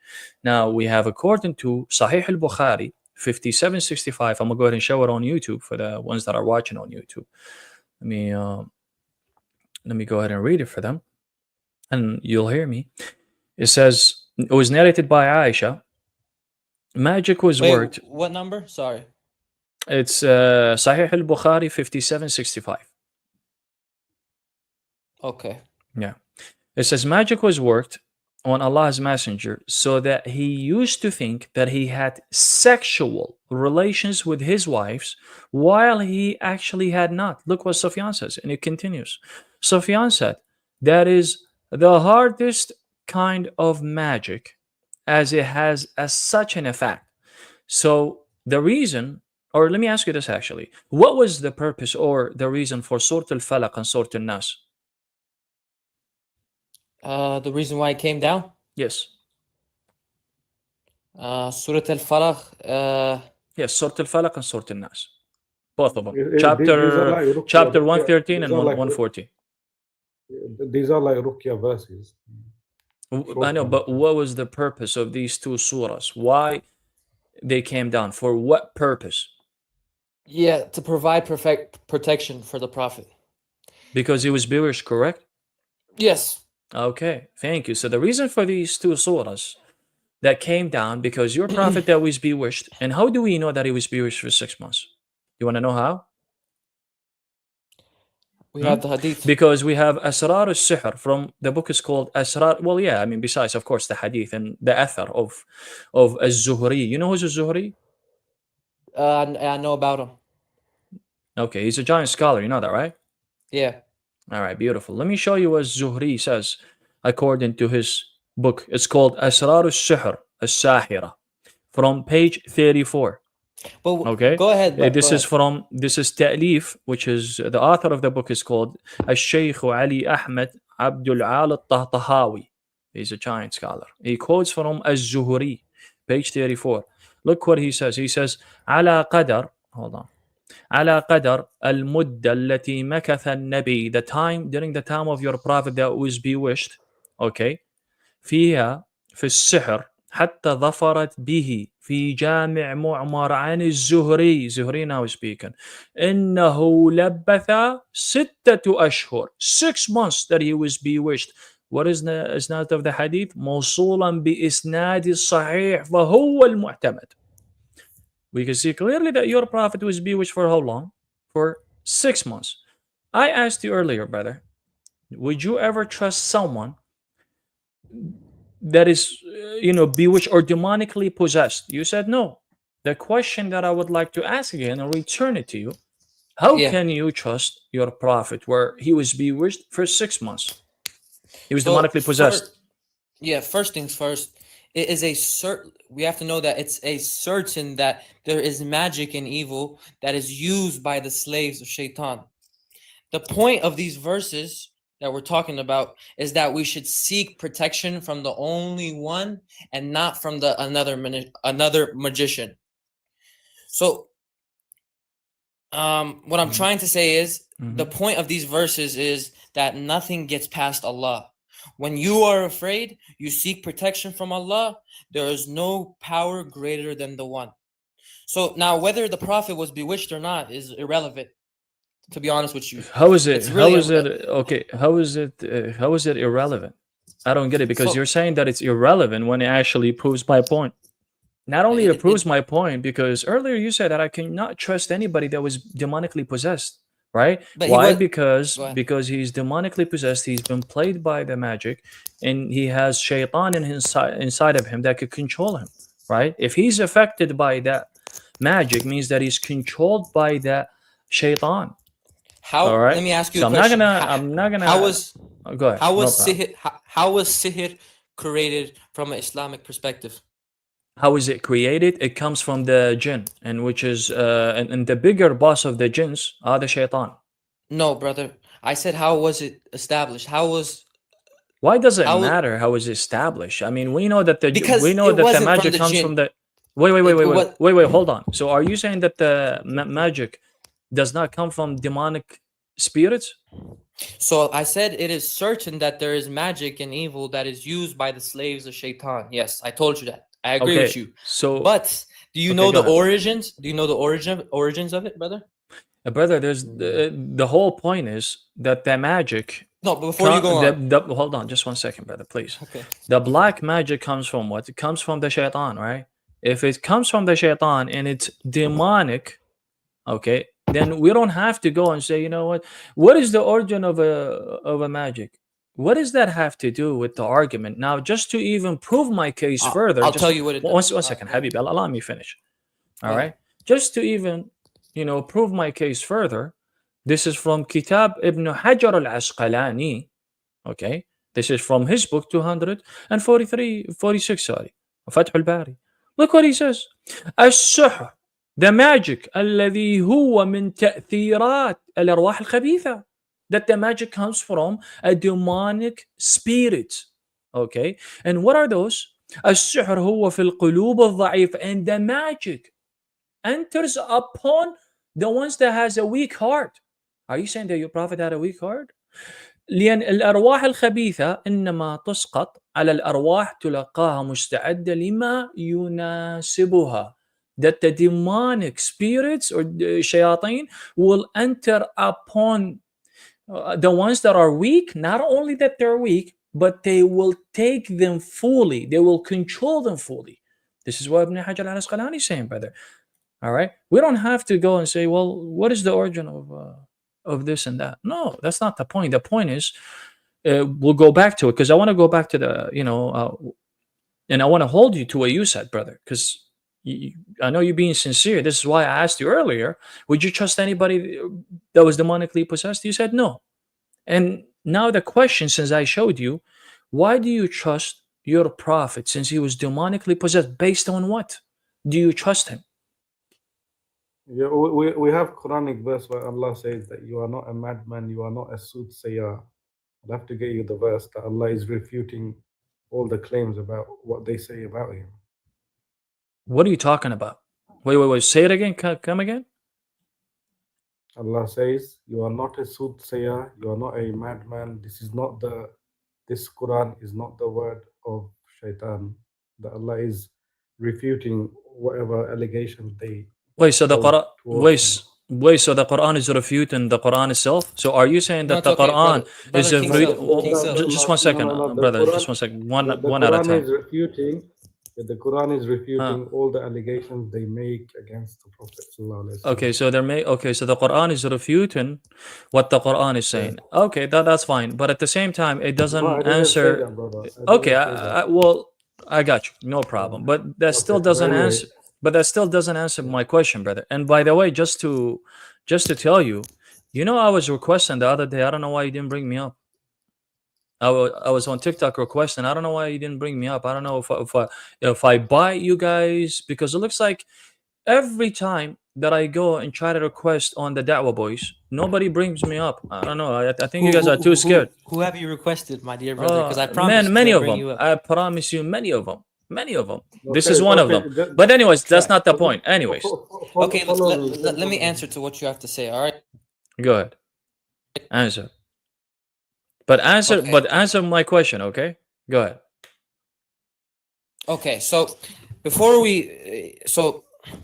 Now, we have, according to Sahih al-Bukhari, 5765. I'm going to go ahead and show it on YouTube for the ones that are watching on YouTube. Let me go ahead and read it for them, and you'll hear me. It says, it was narrated by Aisha. Magic was worked.
What number? Sorry.
It's Sahih al-Bukhari 5765.
Okay.
Yeah. It says magic was worked on Allah's messenger so that he used to think that he had sexual relations with his wives while he actually had not. Look what Sufyan says, and it continues. Sufyan said, that is the hardest kind of magic as it has as such an effect. So the reason, or let me ask you this actually, what was the purpose or the reason for Surah Al-Falaq and Surah Al-Nas?
The reason why it came down?
Yes.
Surah Al-Falaq.
Yes, Surah Al-Falaq and Surah Al-Nas. Both of them.
These are like
Chapter
Ruqya,
113
these
and
are like
140.
these are like Ruqya verses.
I know, but what was the purpose of these two surahs? Why they came down? For what purpose?
Yeah, to provide perfect protection for the Prophet.
Because he was bewitched, correct?
Yes.
Okay, thank you. So the reason for these two surahs that came down, because your prophet that was bewitched, and how do we know that he was bewitched for 6 months? You want to know how?
We have the hadith.
Because we have Asrar al-Sihr from the book is called Asrar. Well, yeah, I mean, besides, of course, the hadith and the athar of Az-Zuhri. You know who's Az-Zuhri?
I know about him.
Okay, he's a giant scholar. You know that, right?
Yeah.
All right, beautiful. Let me show you what Zuhri says according to his book. It's called Asrar al-Sihr al-Sahira from page 34.
But
okay,
go ahead.
This is Ta'lif, which is the author of the book is called Al-Shaykh Ali Ahmed Abdul Al Tahtahawi. He's a giant scholar. He quotes from Az-Zuhri, page 34. Look what he says. He says, على قدر, hold on. على قدر المدة التي مكث النبي, the time, during the time of your prophet that was bewitched, okay, فيها في السحر حتى ظفرت به في جامع معمر عن الزهري. Zuhri now speaking. إنه لبث 6 أشهر, 6 months that he was bewitched. What is the isnad of the hadith? موصولا بإسناد الصحيح فهو المعتمد. We can see clearly that your prophet was bewitched for how long? For 6 months. I asked you earlier, brother, would you ever trust someone that is, bewitched or demonically possessed? You said no. The question that I would like to ask again and return it to you, how can you trust your prophet where he was bewitched for 6 months? He was demonically possessed.
First things first, it is a certain, we have to know that it's a certain that there is magic and evil that is used by the slaves of Shaitan. The point of these verses that we're talking about is that we should seek protection from the only one and not from the another magician. So what I'm trying to say is the point of these verses is that nothing gets past Allah. When you are afraid, you seek protection from Allah. There is no power greater than the one. So now whether the prophet was bewitched or not is irrelevant, to be honest with you.
How is it? How is it irrelevant? I don't get it, because you're saying that it's irrelevant when it actually proves my point. Not only it proves my point, because earlier you said that I cannot trust anybody that was demonically possessed, right? Why? Because he's demonically possessed. He's been played by the magic, and he has shaitan inside of him that could control him, right? If he's affected by that magic, means that he's controlled by that shaitan.
How?
All right?
Let me ask you
so
a question.
I'm not gonna.
How was?
Go ahead.
How was sihr? How was sihr created from an Islamic perspective?
How is it created? It comes from the jinn, and which is and the bigger boss of the jinns are the shaitan.
No, brother. I said, how was it established? How was?
Why does it matter how is it established? I mean, we know that the magic comes from the. Wait. Hold on. So, are you saying that the magic does not come from demonic spirits?
So I said it is certain that there is magic and evil that is used by the slaves of Shaitan. Yes, I told you that. I agree with you.
So,
but do you know the origins? Do you know the origins of it, brother?
Brother, there's the whole point is that the magic.
No, but before you go on,
hold on, just 1 second, brother, please.
Okay.
The black magic comes from what? It comes from the shaitan, right? If it comes from the shaitan and it's demonic, okay, then we don't have to go and say, you know what is the origin of a magic? What does that have to do with the argument? Now, just to even prove my case further,
I'll tell you what it does.
One second, Habib, allow me finish. All right, just to even prove my case further. This is from Kitab Ibn Hajar al-Asqalani, okay, This is from his book 246, sorry. Fath al-Bari. Look what he says. السحر, the magic, الذي هو من تأثيرات الأرواح الخبيثة. That the magic comes from a demonic spirit. Okay? And what are those? السحر هو في القلوب الضعيفة. And the magic enters upon the ones that has a weak heart. Are you saying that your prophet had a weak heart? لأن الأرواح الخبيثة إنما تسقط على الأرواح تلقاها مستعدة لما يناسبها. That the demonic spirits or the shayateen will enter upon the ones that are weak. Not only that they're weak, but they will take them fully. They will control them fully. This is what Ibn Hajar al-Asqalani is saying, brother. All right, we don't have to go and say, well, what is the origin of this and that? No, that's not the point. The point is, we'll go back to it because I want to go back to the, and I want to hold you to what you said, brother, because I know you're being sincere. This is why I asked you earlier, would you trust anybody that was demonically possessed? You said no. And now the question, since I showed you, why do you trust your prophet since he was demonically possessed? Based on what? Do you trust him?
Yeah, we have Quranic verse where Allah says that you are not a madman, you are not a soothsayer. I'll have to get you the verse that Allah is refuting all the claims about what they say about him.
What are you talking about? Wait. Say it again. Come again.
Allah says, you are not a soothsayer, you are not a madman. This Quran is not the word of shaitan. That Allah is refuting whatever allegations they.
Wait, so the Quran. So the Quran is refuting the Quran itself. So are you saying that the Quran is just 1 second, brother? Just 1 second. One at a time.
The Quran is refuting all the allegations they make against the Prophet.
Okay, so so the Quran is refuting what the Quran is saying. Yeah. Okay, that's fine. But at the same time, it doesn't answer. I got you. No problem. But that still doesn't answer. But that still doesn't answer my question, brother. And by the way, just to tell you, I was requesting the other day. I don't know why you didn't bring me up. I was on TikTok requesting. I don't know why you didn't bring me up. I don't know if I bite you guys, because it looks like every time that I go and try to request on the Dawah boys, nobody brings me up. I don't know. I think you guys are too scared.
Who have you requested, my dear brother? Because I promise
many of them. I promise you, many of them. Okay, this is one of them. But anyways, that's not the point. Anyways.
Okay, let me answer to what you have to say. All right.
Go ahead. Answer. But answer my question, okay? Go ahead.
Okay, so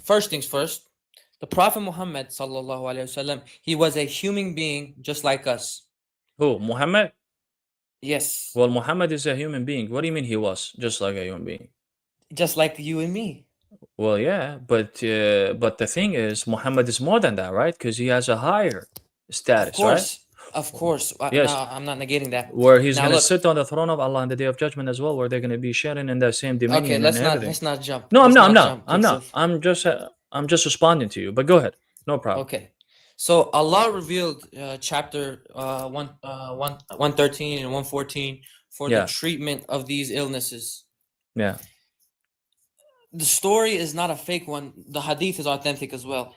first things first, the Prophet Muhammad sallallahu alaihi wasallam, he was a human being just like us.
Who? Muhammad?
Yes.
Well, Muhammad is a human being. What do you mean he was just like a human being?
Just like you and me.
Well, yeah, but the thing is, Muhammad is more than that, right? Because he has a higher status, right?
Of course.
Yes.
No, I'm not negating that.
Where he's going to sit on the throne of Allah on the day of judgment as well, where they're going to be sharing in that same dominion.
Okay, let's not jump.
No, I'm not. I'm just responding to you. But go ahead. No problem.
Okay. So Allah revealed chapter 113 and 114 for the treatment of these illnesses.
Yeah.
The story is not a fake one. The hadith is authentic as well.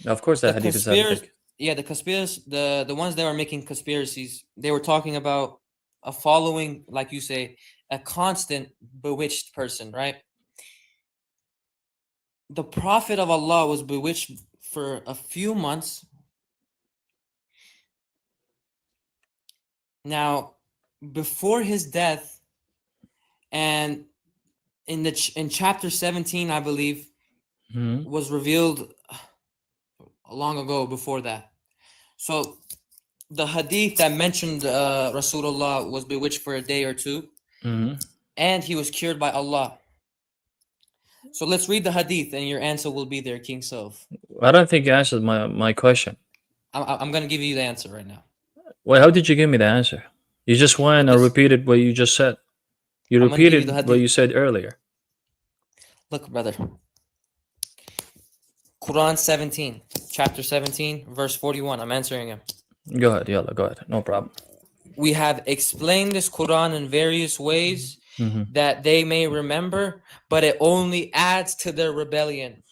Of course, the hadith is authentic.
Yeah, the ones that were making conspiracies, they were talking about a following, like you say, a constant bewitched person, right? The Prophet of Allah was bewitched for a few months. Now, before his death, and in chapter 17, I believe, was revealed long ago before that. So the hadith that mentioned Rasulullah was bewitched for a day or two, and he was cured by Allah. So let's read the hadith and your answer will be there, King Soph.
I don't think you answered my question.
I'm going to give you the answer right now.
Well, how did you give me the answer? You just went and repeated what you just said. You repeated what you said earlier.
Look, brother. Quran 17, chapter 17, verse 41. I'm answering him.
Go ahead, yalla, go ahead. No problem.
we have explained this Quran in various ways that they may remember, but it only adds to their rebellion.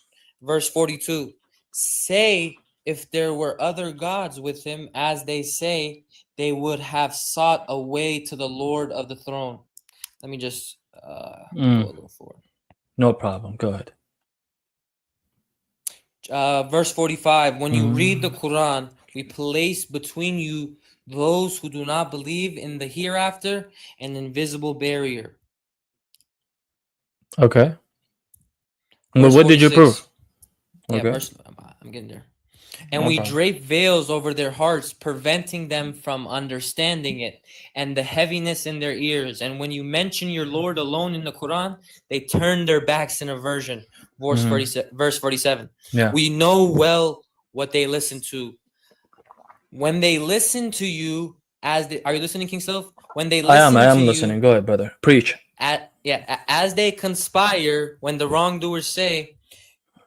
Verse 42, say, if there were other gods with him, as they say, they would have sought a way to the Lord of the throne. Let me just go a little forward.
No problem. Go ahead.
Verse 45, when you read the Quran, we place between you those who do not believe in the hereafter an invisible barrier.
Okay.
Verse
What did you
46.
prove?
Yeah,
Okay.
I'm getting there. And
No
we
problem.
drape veils over their hearts, preventing them from understanding it, and the heaviness in their ears. And when you mention your Lord alone in the Quran, they turn their backs in aversion. Verse 47.
Yeah.
We know well what they listen to. When they listen to you, are you listening, King Self? When they listen
I am
to
listening.
you,
Go ahead, brother. Preach.
as they conspire, when the wrongdoers say,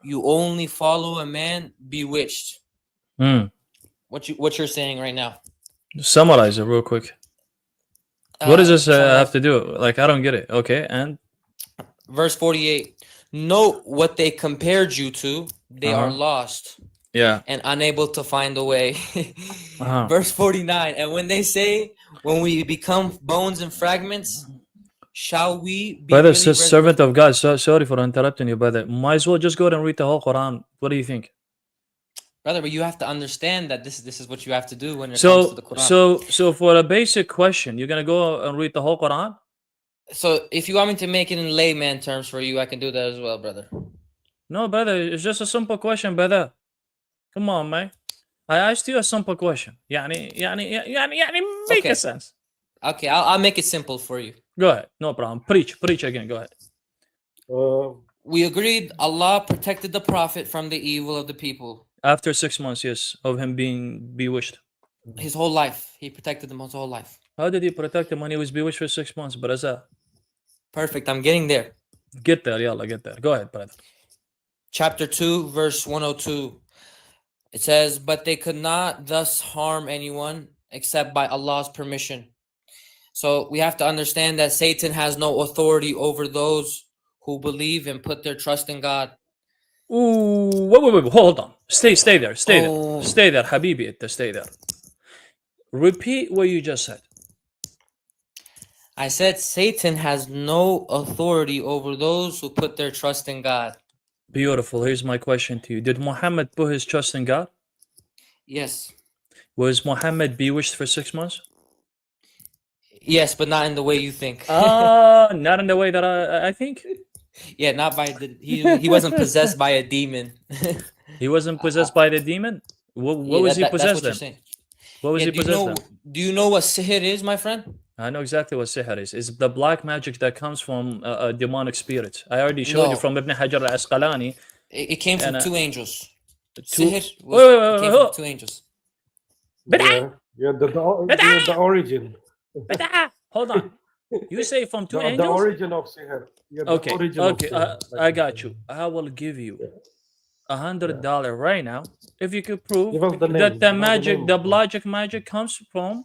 you only follow a man bewitched. What you're saying right now?
Summarize it real quick. What does this have to do? Like, I don't get it. Okay, and
verse 48. Note what they compared you to. They are lost.
Yeah.
And unable to find a way. Verse 49. And when they say, when we become bones and fragments, shall we be
brother,
really
says servant of God. Sorry for interrupting you, brother. Might as well just go ahead and read the whole Quran. What do you think?
Brother, but you have to understand that this is what you have to do when it comes to the Quran.
So for a basic question, you're gonna go and read the whole Quran?
So if you want me to make it in layman terms for you, I can do that as well, brother.
No, brother, it's just a simple question, brother. Come on, man. I asked you a simple question. Make a sense.
Okay, I'll make it simple for you.
Go ahead, no problem. Preach again. Go ahead.
We agreed Allah protected the Prophet from the evil of the people.
After 6 months, yes, of him being bewitched.
His whole life. He protected him his whole life.
How did he protect him when he was bewitched for 6 months, brother?
Perfect, I'm getting there.
Get there, yalla, get there. Go ahead, brother.
Chapter 2, verse 102. It says, but they could not thus harm anyone except by Allah's permission. So we have to understand that Satan has no authority over those who believe and put their trust in God.
Ooh, wait, hold on. Stay there, Habibi, stay there. Repeat what you just said.
I said Satan has no authority over those who put their trust in God.
Beautiful. Here's my question to you. Did Muhammad put his trust in God?
Yes.
Was Muhammad bewitched for 6 months?
Yes, but not in the way you think.
Not in the way that I think?
Yeah, not by he wasn't possessed by a demon.
He wasn't possessed by the demon? What was he possessed then? What was he possessed then?
Do you know what sihr is, my friend?
I know exactly what sihr is. It's the black magic that comes from demonic spirits. I already showed you from Ibn Hajar al-Asqalani.
It came from two angels.
Sihr
came from two angels.
The origin.
Hold on. You say from two angels?
The origin of sihr.
Okay. I got you. I will give you $100 right now if you could prove that the magic, the black magic comes from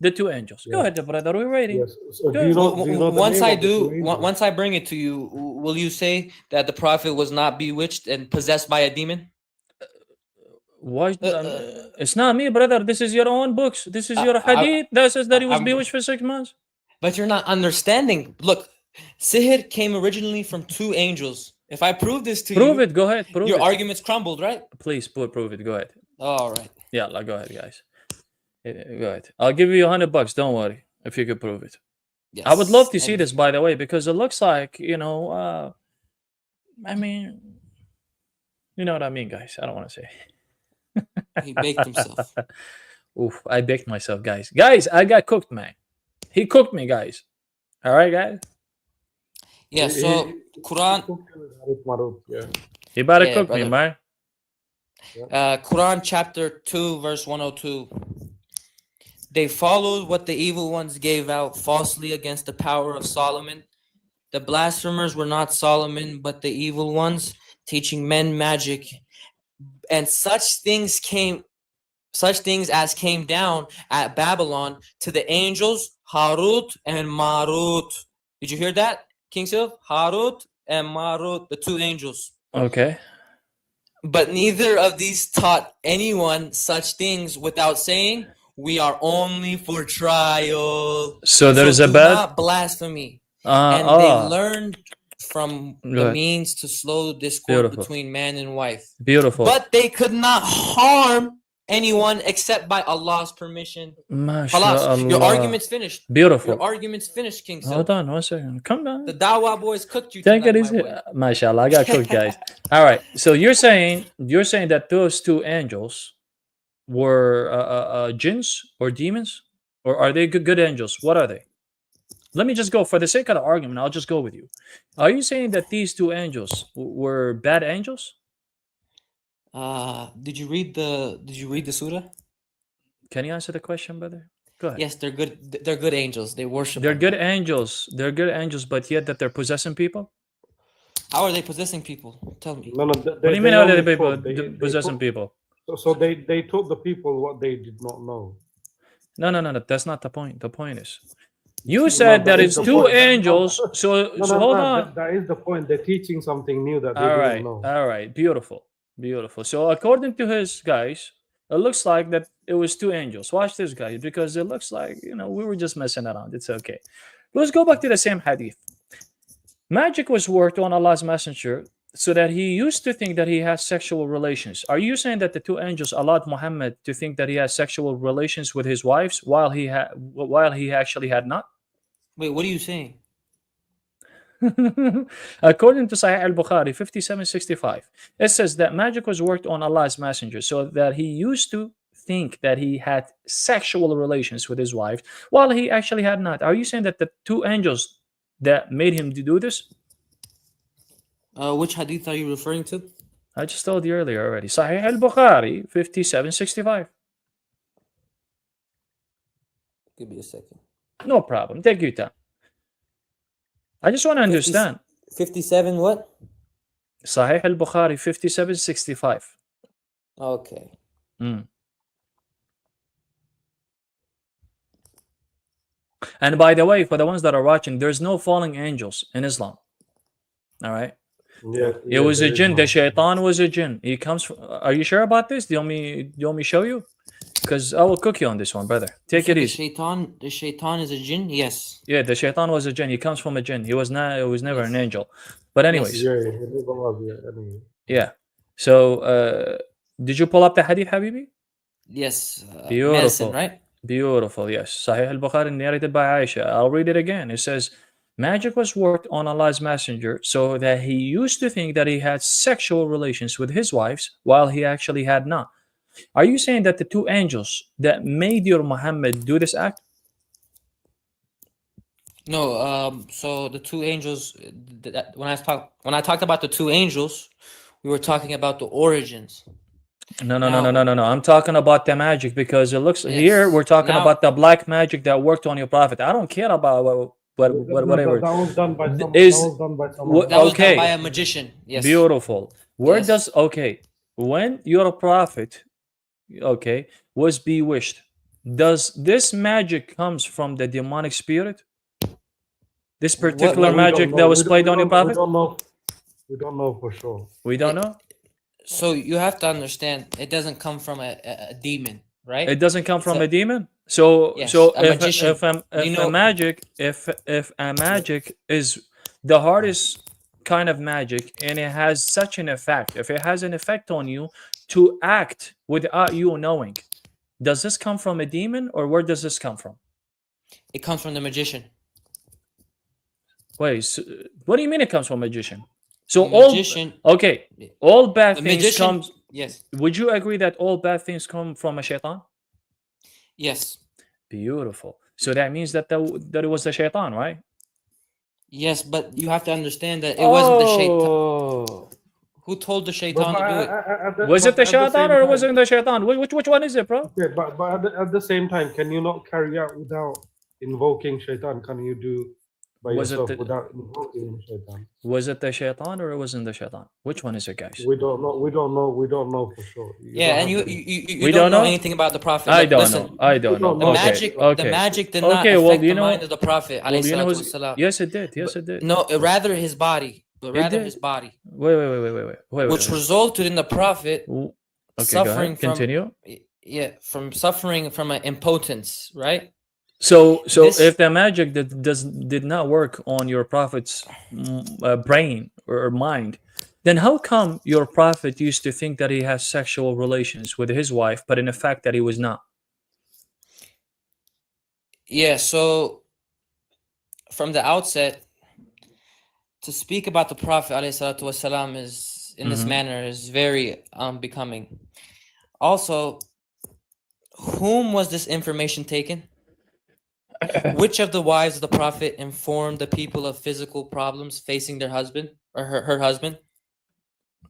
the two angels. Go ahead, brother. We're waiting.
Yes. So do you know
once I bring it to you, will you say that the Prophet was not bewitched and possessed by a demon?
Why? It's not me, brother. This is your own books. This is your hadith that says that he was bewitched for 6 months.
But you're not understanding. Look, sihr came originally from two angels. If I prove this to you,
prove it. Go ahead. Prove
your
it.
argument's crumbled, right?
Please prove it. Go ahead.
All right.
Yeah, go ahead, guys. Go ahead. I'll give you $100. Don't worry. If you could prove it. Yes. I would love to see this, by the way, because it looks like, I mean, you know what I mean, guys. I don't want to say.
He baked himself.
Oof, I baked myself, guys. Guys, I got cooked, man. He cooked me, guys. All right, guys?
Yeah, so Quran.
He better cook me, man.
Quran chapter 2, verse 102. They followed what the evil ones gave out falsely against the power of Solomon. The blasphemers were not Solomon, but the evil ones, teaching men magic. And such things came such things as came down at Babylon to the angels Harut and Marut. Did you hear that, King Silv? Harut and Marut, the two angels.
Okay.
But neither of these taught anyone such things without saying, we are only for trial.
So there is a
do
bad
not blasphemy. And they learned from the means to slow discord between man and wife.
Beautiful.
But they could not harm anyone except by Allah's permission.
Mashallah.
Your argument's finished.
Beautiful.
Your argument's finished, King.
Hold on 1 second. Come down.
The Dawah boys cooked you.
Take it
tonight,
easy.
my boy.
Mashallah, I got cooked, guys. All right. So you're saying that those two angels were jinns or demons, or are they good angels? What are they? Let me just go for the sake of the argument. I'll just go with you. Are you saying that these two angels were bad angels?
Did you read the surah?
Can you answer the question, brother? Go ahead.
Yes, they're good. They're good angels. They worship.
They're good angels. They're good angels, but yet that they're possessing people.
How are they possessing people? Tell me.
No,
What do you mean? How are they possessing people?
So they taught the people what they did not know.
No. That's not the point. The point is, you said that it's two angels. So hold on.
That is the point. They're teaching something new that they
All
didn't know.
All right. Beautiful. So according to his guys, it looks like that it was two angels. Watch this, guys, because it looks like, we were just messing around. It's okay. Let's go back to the same hadith. Magic was worked on Allah's messenger so that he used to think that he has sexual relations. Are you saying that the two angels allowed Muhammad to think that he has sexual relations with his wives while he actually had not?
Wait, what are you saying?
According to Sahih al-Bukhari 5765, it says that magic was worked on Allah's messenger so that he used to think that he had sexual relations with his wife while he actually had not. Are you saying that the two angels that made him do this?
Which hadith are you referring to?
I just told you earlier already. Sahih al-Bukhari 5765.
Give me a second.
No problem. Take your time. I just want to understand.
57 what?
Sahih al-Bukhari 5765.
Okay.
And by the way, for the ones that are watching, there's no falling angels in Islam. All right? It was a jinn. The shaitan was a jinn. He comes from, are you sure about this? Do you want me to show you? Because I will cook you on this one, brother. Take it easy.
The shaitan is a jinn? Yes.
Yeah, the shaitan was a jinn. He comes from a jinn. He was never an angel. But anyways. Yeah. So did you pull up the hadith, Habibi?
Yes.
Beautiful.
Medicine, right?
Beautiful, yes. Sahih al-Bukhari narrated by Aisha. I'll read it again. It says, magic was worked on Allah's messenger so that he used to think that he had sexual relations with his wives while he actually had not. Are you saying that the two angels that made your Muhammad do this act?
No, so the two angels, when I talked about the two angels, we were talking about the origins.
No. I'm talking about the magic because it looks here we're talking about the black magic that worked on your prophet. I don't care about whatever.
That was done by someone.
That was done by a magician. Yes.
Beautiful. When your prophet, was bewitched, does this magic comes from the demonic spirit? This particular magic that was played on your prophet?
We don't know for sure.
We don't know?
So you have to understand, it doesn't come from a demon, right?
It doesn't come from a demon. So
yes,
if a magic is the hardest kind of magic and it has such an effect, if it has an effect on you to act without you knowing, does this come from a demon or where does this come from?
It comes from the magician.
Wait, so what do you mean it comes from a magician? So all bad things comes.
Yes.
Would you agree that all bad things come from a shaitan?
Yes.
Beautiful. So that means that it was the shaitan, right?
Yes, but you have to understand that it wasn't the shaitan. Who told the shaitan to do it?
Was it the shaitan or was it the shaitan? Which one is it, bro?
Okay, but at the same time, can you not carry out without invoking shaitan? Can you do by
Was
yourself
it
without invoking shaitan.
Was it the shaitan or it wasn't the shaitan? Which one is it, guys?
We don't know. We don't know for sure.
Yeah, and
don't
you
have
you
We
don't
don't
know
know?
anything about the prophet.
I
Look,
don't
listen,
know. I don't know.
the
Okay.
magic the
Okay.
magic did not
Okay. Well,
affect
you
the
know.
mind of the prophet.
Well, you know
alayhi
who's.
salatu wassalam.
Yes, it did. Yes, it did.
No, rather his body, but
It
rather
did.
his body,
Wait.
which resulted in the prophet
Okay, go
suffering
ahead. Continue.
from suffering from an impotence, right?
So
This-
if the magic did not work on your prophet's brain or mind, then how come your prophet used to think that he has sexual relations with his wife, but in fact that he was not?
Yeah, so from the outset, to speak about the Prophet ﷺ is in this manner is very unbecoming. Also, whom was this information taken? Which of the wives of the Prophet informed the people of physical problems facing their husband or her husband?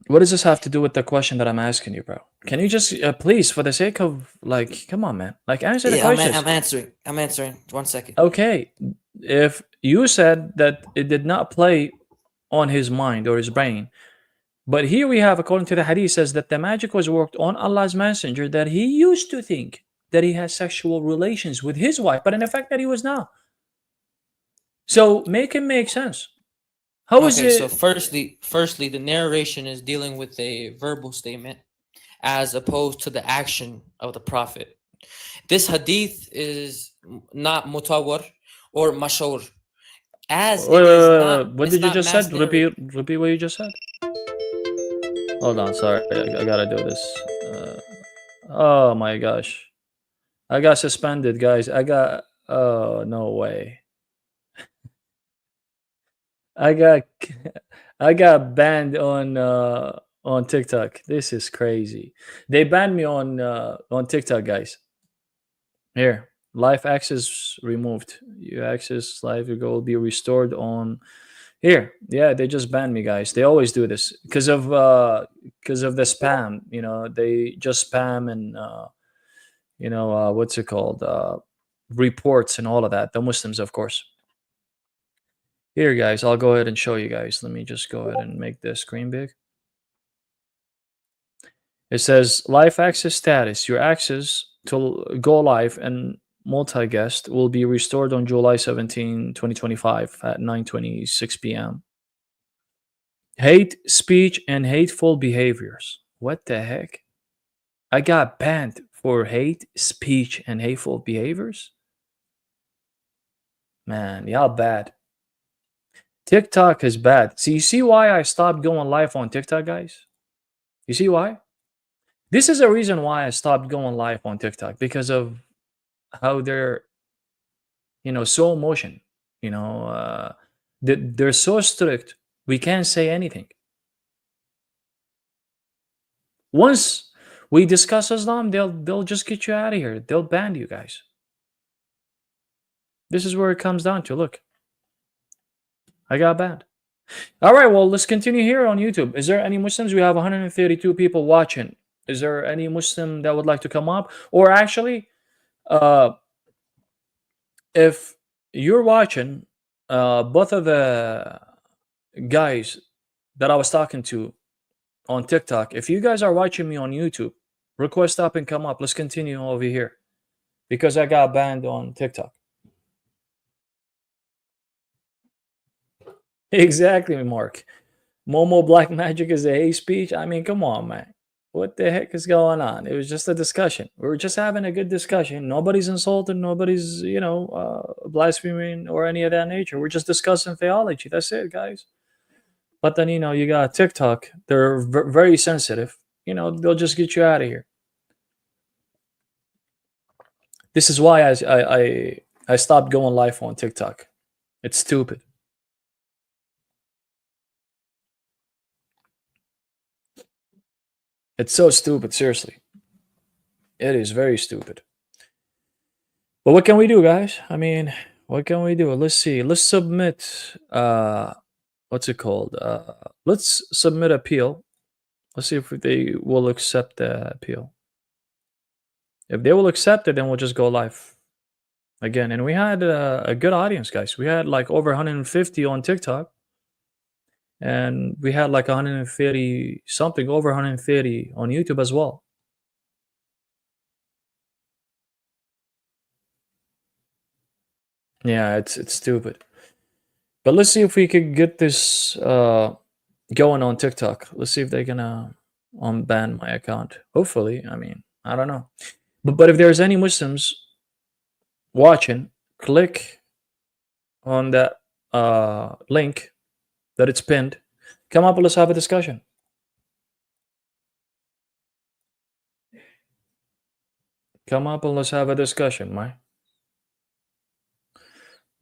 What does this have to do with the question that I'm asking you, bro? Can you just please, for the sake of come on, man, answer the question.
I'm answering. 1 second.
Okay, if you said that it did not play on his mind or his brain, but here we have, according to the hadith, says that the magic was worked on Allah's messenger, that he used to think that he has sexual relations with his wife, but in effect that he was not. So make it make sense. How is it?
So firstly, the narration is dealing with a verbal statement as opposed to the action of the Prophet. This hadith is not mutawar or mashur. As
wait. What did you just said? Repeat what you just said. Hold on, sorry, I gotta do this. Oh my gosh, I got suspended, guys. Oh no way. I got banned on TikTok. This is crazy. They banned me on TikTok, guys. Here, live access removed. Your access live will be restored on here. Yeah, they just banned me, guys. They always do this because of the spam. You know, they just spam and what's it called? Reports and all of that. The Muslims, of course. Here, guys, I'll go ahead and show you guys. Let me just go ahead and make the screen big. It says live access status. Your access to go live and multi-guest will be restored on July 17, 2025 at 9:26 p.m. Hate speech and hateful behaviors. What the heck? I got banned for hate speech and hateful behaviors? Man, y'all bad. TikTok is bad. So you see why I stopped going live on TikTok, guys? You see why? This is a reason why I stopped going live on TikTok, because of how they're, so emotion. They're so strict. We can't say anything. Once we discuss Islam, they'll just get you out of here. They'll ban you guys. This is where it comes down to. Look. I got banned. All right, well, let's continue here on YouTube. Is there any Muslims? We have 132 people watching. Is there any Muslim that would like to come up? Or actually, if you're watching, both of the guys that I was talking to on TikTok, if you guys are watching me on YouTube, request up and come up. Let's continue over here, because I got banned on TikTok. Exactly, Mark. Momo Black Magic is a hate speech. I mean, come on, man. What the heck is going on? It was just a discussion. We were just having a good discussion. Nobody's insulted. Nobody's, blaspheming or any of that nature. We're just discussing theology. That's it, guys. But then, you got TikTok. They're very sensitive. They'll just get you out of here. This is why I stopped going live on TikTok. It's stupid. It's so stupid, seriously. It is very stupid. But what can we do, guys? I mean, what can we do? Let's see. Let's submit, what's it called? Let's submit appeal. Let's see if they will accept the appeal. If they will accept it, then we'll just go live again, and we had a good audience, guys. We had like over 150 on TikTok, and we had like 130 something, over 130 on YouTube as well. Yeah, it's stupid. But let's see if we could get this going on TikTok. Let's see if they're gonna unban my account. Hopefully, I mean, I don't know. But if there's any Muslims watching, click on that link that it's pinned. Come up and let's have a discussion. Come up and let's have a discussion, man.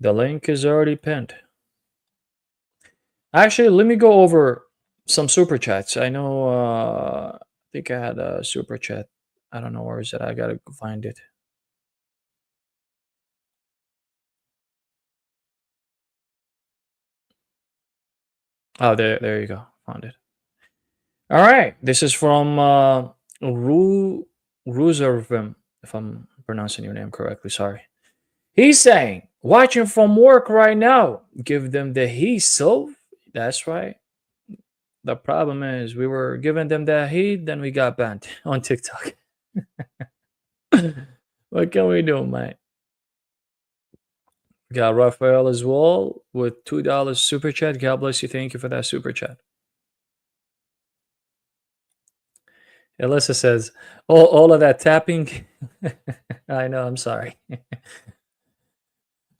The link is already pinned. Actually, let me go over some super chats. I know, I think I had a super chat. I don't know where is it. I gotta find it. Oh, there you go. Found it. All right. This is from Ruservim, if I'm pronouncing your name correctly. Sorry. He's saying, watching from work right now. Give them the heat, so that's right. The problem is we were giving them the heat, then we got banned on TikTok. What can we do, mate? Got Raphael as well with $2 super chat. God bless you. Thank you for that super chat. Alyssa says, all of that tapping. I know, I'm sorry.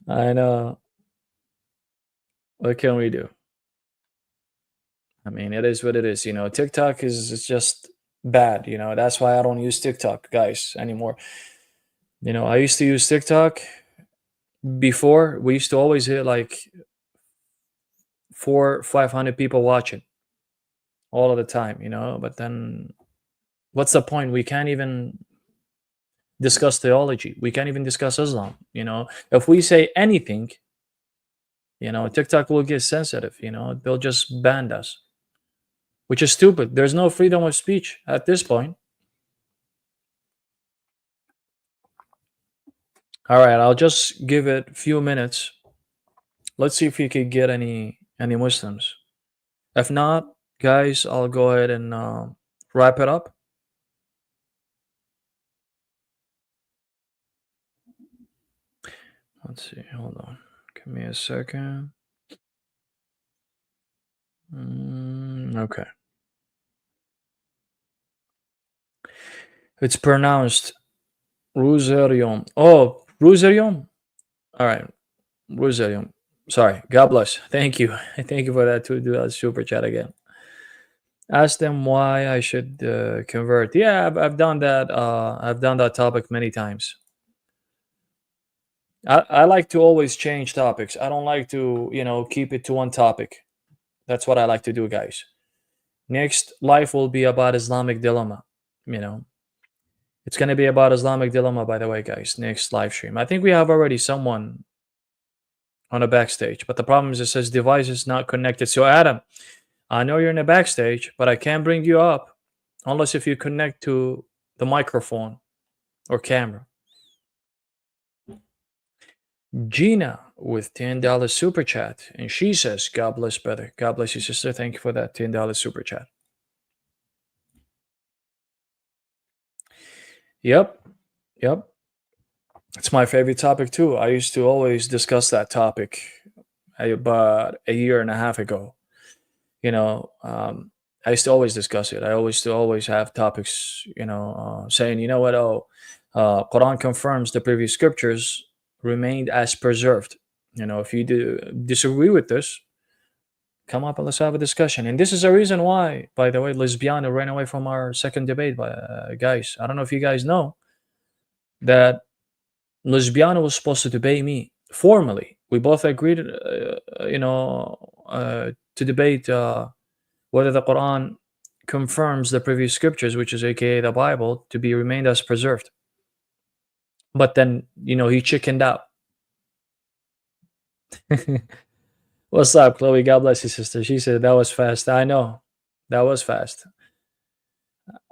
I know. What can we do? I mean, it is what it is. You know, TikTok is just bad. You know, that's why I don't use TikTok, guys, anymore. You know, I used to use TikTok before. We used to always hit like 400-500 people watching all of the time, you know, but then what's the point? We can't even discuss theology. We can't even discuss Islam. You know, if we say anything, you know, TikTok will get sensitive. You know, they'll just ban us, which is stupid. There's no freedom of speech at this point. All right, I'll just give it a few minutes. Let's see if we could get any Muslims. If not, guys, I'll go ahead and wrap it up. Let's see. Hold on. Give me a second. Okay. It's pronounced Rosarium. Oh, Rosarium? All right. Rosarium. Sorry. God bless. Thank you. Thank you for that $2 super chat again. Ask them why I should convert. Yeah, I've done that. I've done that topic many times. I like to always change topics. I don't like to, you know, keep it to one topic. That's what I like to do, guys. Next live will be about Islamic Dilemma. You know, it's going to be about Islamic Dilemma, by the way, guys. Next live stream. I think we have already someone on a backstage, but the problem is it says device is not connected. So Adam, I know you're in the backstage, but I can't bring you up unless if you connect to the microphone or camera. Gina with $10 super chat, and she says, God bless, brother. God bless you, sister. Thank you for that $10 super chat. Yep. It's my favorite topic too. I used to always discuss that topic about a year and a half ago. You know, I used to always discuss it. I always have topics, you know, saying, you know what, Quran confirms the previous scriptures remained as preserved. You know, if you disagree with this, come up and let's have a discussion. And this is a reason why, by the way, Lesbiana ran away from our second debate, guys. I don't know if you guys know that Lesbiana was supposed to debate me formally. We both agreed, you know, to debate whether the Quran confirms the previous scriptures, which is aka the Bible, to be remained as preserved. But then, you know, he chickened out. What's up, Chloe? God bless you, sister. She said that was fast. I know. That was fast.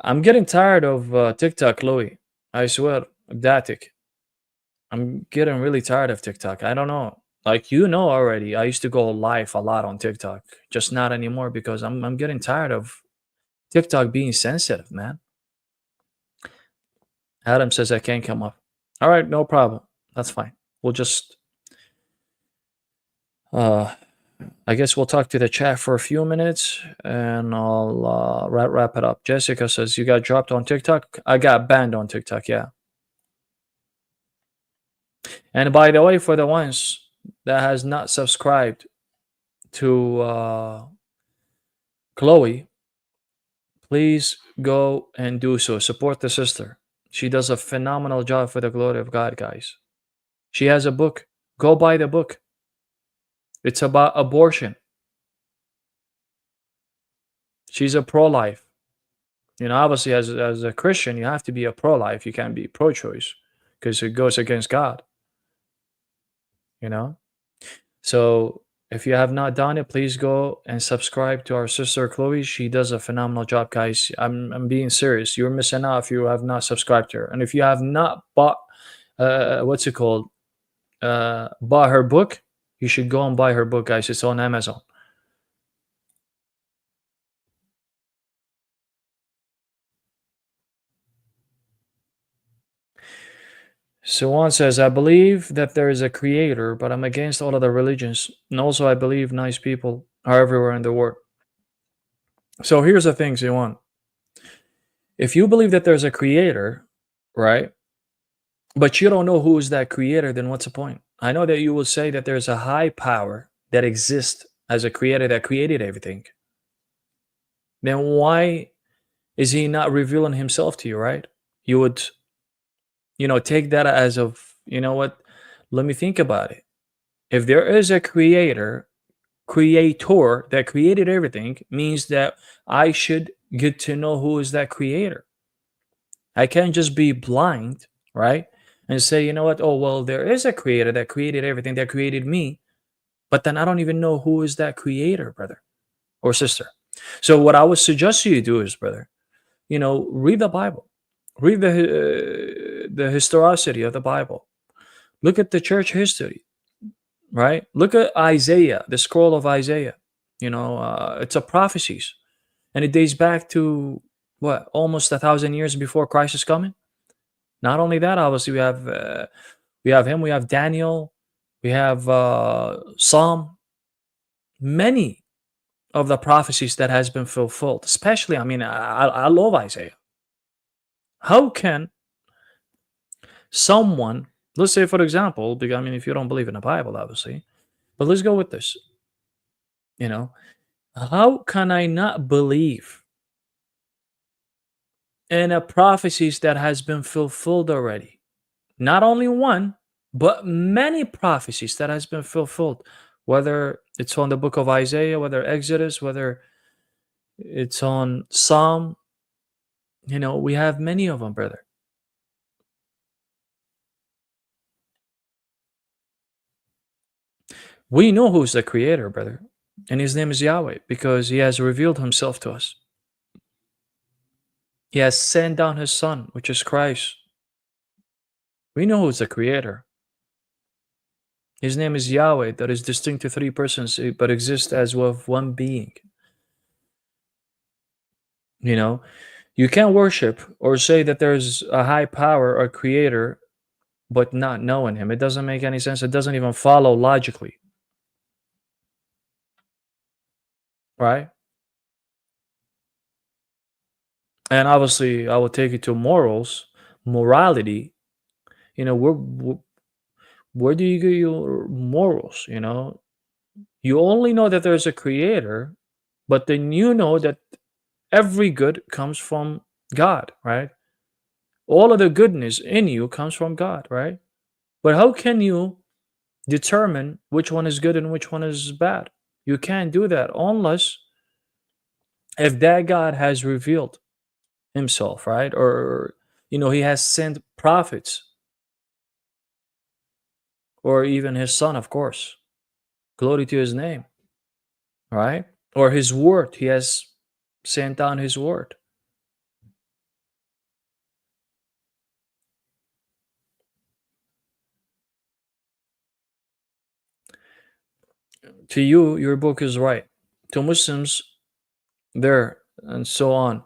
I'm getting tired of TikTok, Chloe. I swear, Datic. I'm getting really tired of TikTok. I don't know. Like, already, I used to go live a lot on TikTok, just not anymore because I'm getting tired of TikTok being sensitive, man. Adam says I can't come up. All right, no problem. That's fine. We'll just I guess we'll talk to the chat for a few minutes and I'll wrap it up. Jessica says you got dropped on TikTok. I got banned on TikTok, yeah. And by the way, for the ones that has not subscribed to Chloe, please go and do so. Support the sister. She does a phenomenal job for the glory of God, guys. She has a book. Go buy the book. It's about abortion. She's a pro-life. Obviously, as a Christian, you have to be a pro-life. You can't be pro-choice because it goes against God. So if you have not done it, please go and subscribe to our sister Chloe. She does a phenomenal job, guys. I'm being serious. You're missing out if you have not subscribed to her. And if you have not bought, bought her book, you should go and buy her book, guys. It's on Amazon. Suwan says, I believe that there is a creator, but I'm against all other religions. And also, I believe nice people are everywhere in the world. So here's the thing, Suwan. If you believe that there's a creator, right, but you don't know who is that creator, then what's the point? I know that you will say that there's a high power that exists as a creator that created everything. Then why is he not revealing himself to you, right? You would take that as of, what? Let me think about it. If there is a creator that created everything, means that I should get to know who is that creator. I can't just be blind, right? And say, you know what? Oh, well, there is a creator that created everything, that created me. But then I don't even know who is that creator, brother or sister. So what I would suggest you do is, brother, read the Bible. Read the historicity of the Bible. Look at the church history, right? Look at Isaiah, the scroll of Isaiah. It's a prophecies, and it dates back to what, almost 1,000 years before Christ is coming. Not only that, obviously we have him, we have Daniel, we have Psalm. Many of the prophecies that has been fulfilled. Especially, I love Isaiah. How can someone, let's say, for example, because if you don't believe in the Bible, obviously, but let's go with this. How can I not believe in a prophecies that has been fulfilled already? Not only one, but many prophecies that has been fulfilled. Whether it's on the book of Isaiah, whether Exodus, whether it's on Psalm, we have many of them, brother. We know who's the creator, brother, and his name is Yahweh, because he has revealed himself to us. He has sent down his son, which is Christ. We know who's the creator. His name is Yahweh, that is distinct to three persons, but exists as with one being. You can't worship or say that there's a high power or creator, but not knowing him. It doesn't make any sense. It doesn't even follow logically. Right? And obviously, I will take it to morality. Where do you get your morals? You only know that there's a creator, but then you know that every good comes from God, right? All of the goodness in you comes from God, right? But how can you determine which one is good and which one is bad? You can't do that unless if that God has revealed himself, right? Or, he has sent prophets, or even his son, of course. Glory to his name, right? Or his word. He has sent down his word. To you, your book is right. To Muslims, there, and so on.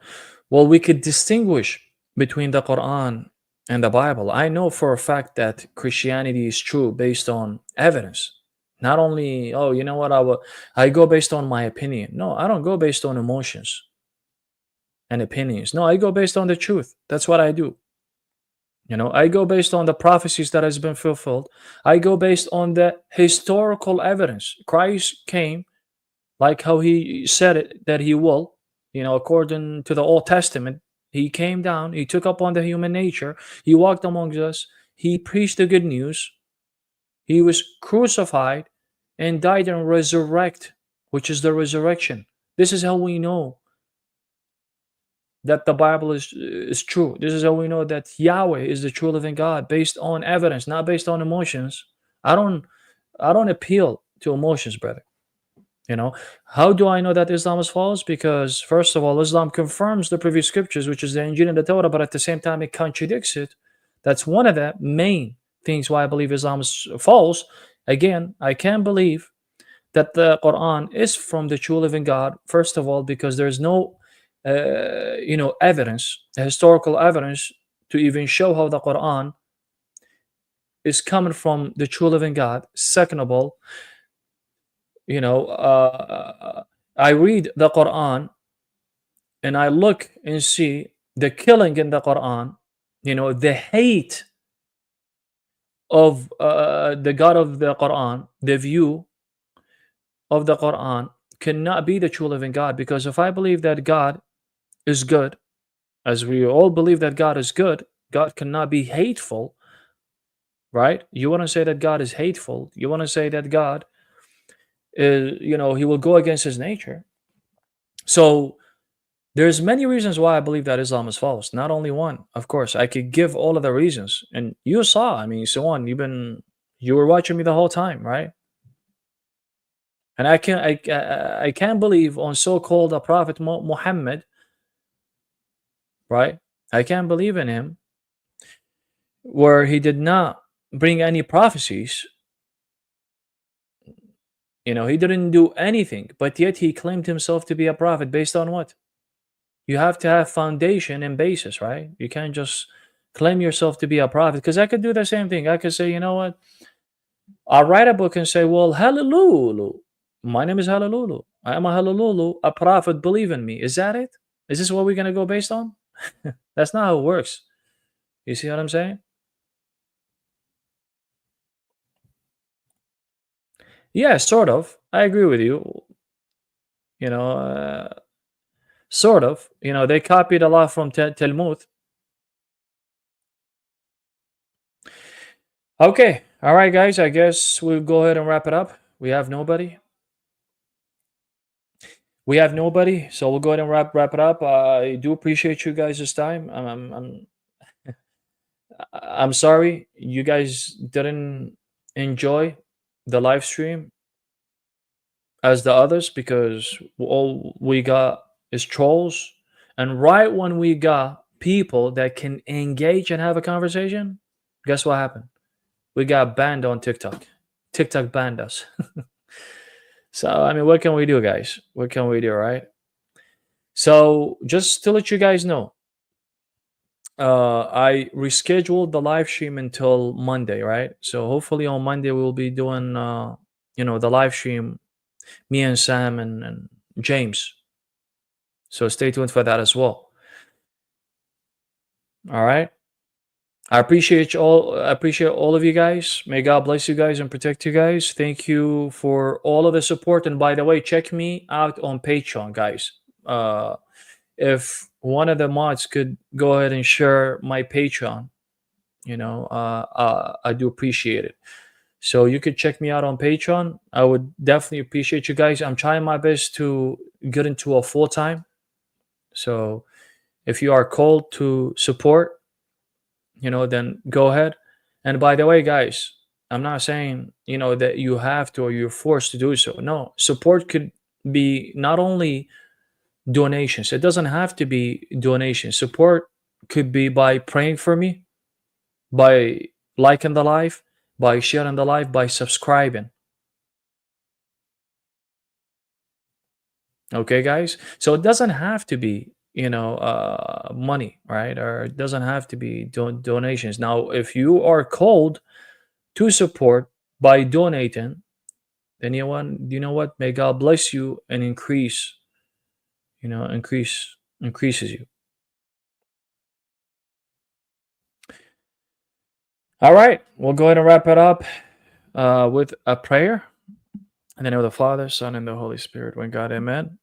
Well, we could distinguish between the Quran and the Bible. I know for a fact that Christianity is true based on evidence. Not only, oh, you know what, I go based on my opinion. No, I don't go based on emotions and opinions. No, I go based on the truth. That's what I do. I go based on the prophecies that has been fulfilled. I go based on the historical evidence. Christ came like how he said it that he will, according to the Old Testament. He came down, he took upon the human nature, he walked amongst us, he preached the good news, he was crucified and died and resurrected, which is the resurrection. This is how we know that the Bible is true. This is how we know that Yahweh is the true living God, based on evidence, not based on emotions. I don't appeal to emotions, brother. How do I know that Islam is false? Because first of all, Islam confirms the previous scriptures, which is the Injil and the Torah, but at the same time it contradicts it. That's one of the main things why I believe Islam is false. Again, I can't believe that the Quran is from the true living God, first of all, because there's no evidence, historical evidence, to even show how the Quran is coming from the true living God. Second of all, I read the Quran and I look and see the killing in the Quran, the hate of the God of the Quran, the view of the Quran cannot be the true living God. Because if I believe that God is good, as we all believe that God is good, God cannot be hateful, right? You want to say that God is hateful, you want to say that God is, he will go against his nature. So there's many reasons why I believe that Islam is false. Not only one, of course. I could give all of the reasons, and you saw. I mean, so on. You were watching me the whole time, right? And I can't believe on so-called a prophet Muhammad, right? I can't believe in him, where he did not bring any prophecies. He didn't do anything, but yet he claimed himself to be a prophet based on what? You have to have foundation and basis, right? You can't just claim yourself to be a prophet. Because I could do the same thing. I could say, you know what? I'll write a book and say, well, hallelujah. My name is Hallelujah. I am a Hallelujah, a prophet, believe in me. Is that it? Is this what we're going to go based on? That's not how it works. You see what I'm saying? Yeah, sort of. I agree with you. Sort of. They copied a lot from Talmud. Okay. All right, guys. I guess we'll go ahead and wrap it up. We have nobody. So we'll go ahead and wrap it up. I do appreciate you guys this time. I'm sorry you guys didn't enjoy the live stream as the others, because all we got is trolls. And right when we got people that can engage and have a conversation, guess what happened? We got banned on TikTok. TikTok banned us. So, I mean, what can we do, guys? What can we do, right? So, just to let you guys know, I rescheduled the live stream until Monday, right? So, hopefully on Monday we'll be doing, the live stream, me and Sam and James. So, stay tuned for that as well. All right. I appreciate all of you guys. May God bless you guys and protect you guys. Thank you for all of the support. And by the way, check me out on Patreon, guys. If one of the mods could go ahead and share my Patreon, I do appreciate it. So you could check me out on Patreon. I would definitely appreciate you guys. I'm trying my best to get into a full-time. So if you are called to support, then go ahead. And by the way, guys, I'm not saying, that you have to or you're forced to do so. No, support could be not only donations. It doesn't have to be donations. Support could be by praying for me, by liking the live, by sharing the live, by subscribing. Okay, guys? So it doesn't have to be, money, right? Or it doesn't have to be donations. Now, if you are called to support by donating, then you know what? May God bless you and increases you. All right, we'll go ahead and wrap it up with a prayer. In the name of the Father, Son, and the Holy Spirit. When God, Amen.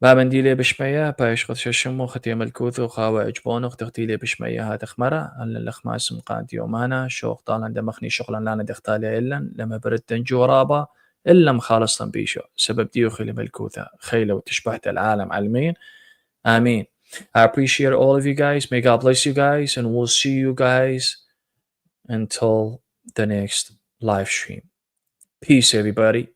بابنديلي بشمية بايش قد ششمو ختيم الكوثو خاوة اجبونو ختختيلي بشمية هات خمرة أن الأخماس مقاد يومانا شوق طالا دمخني شغلا لانا دختالي إلا لما برد تنجو رابا إلا مخالصا بيشو سبب ديو خيلي بالكوثة خيلة وتشبهت العالم علمين آمين. I appreciate all of you guys. May God bless you guys, and we'll see you guys until the next live stream. Peace, everybody.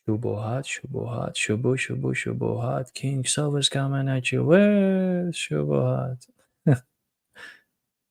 Shubuhat, Shubuhat, Shubu, Shubu, Shubuhat. King Silver's coming at you with Shubuhat.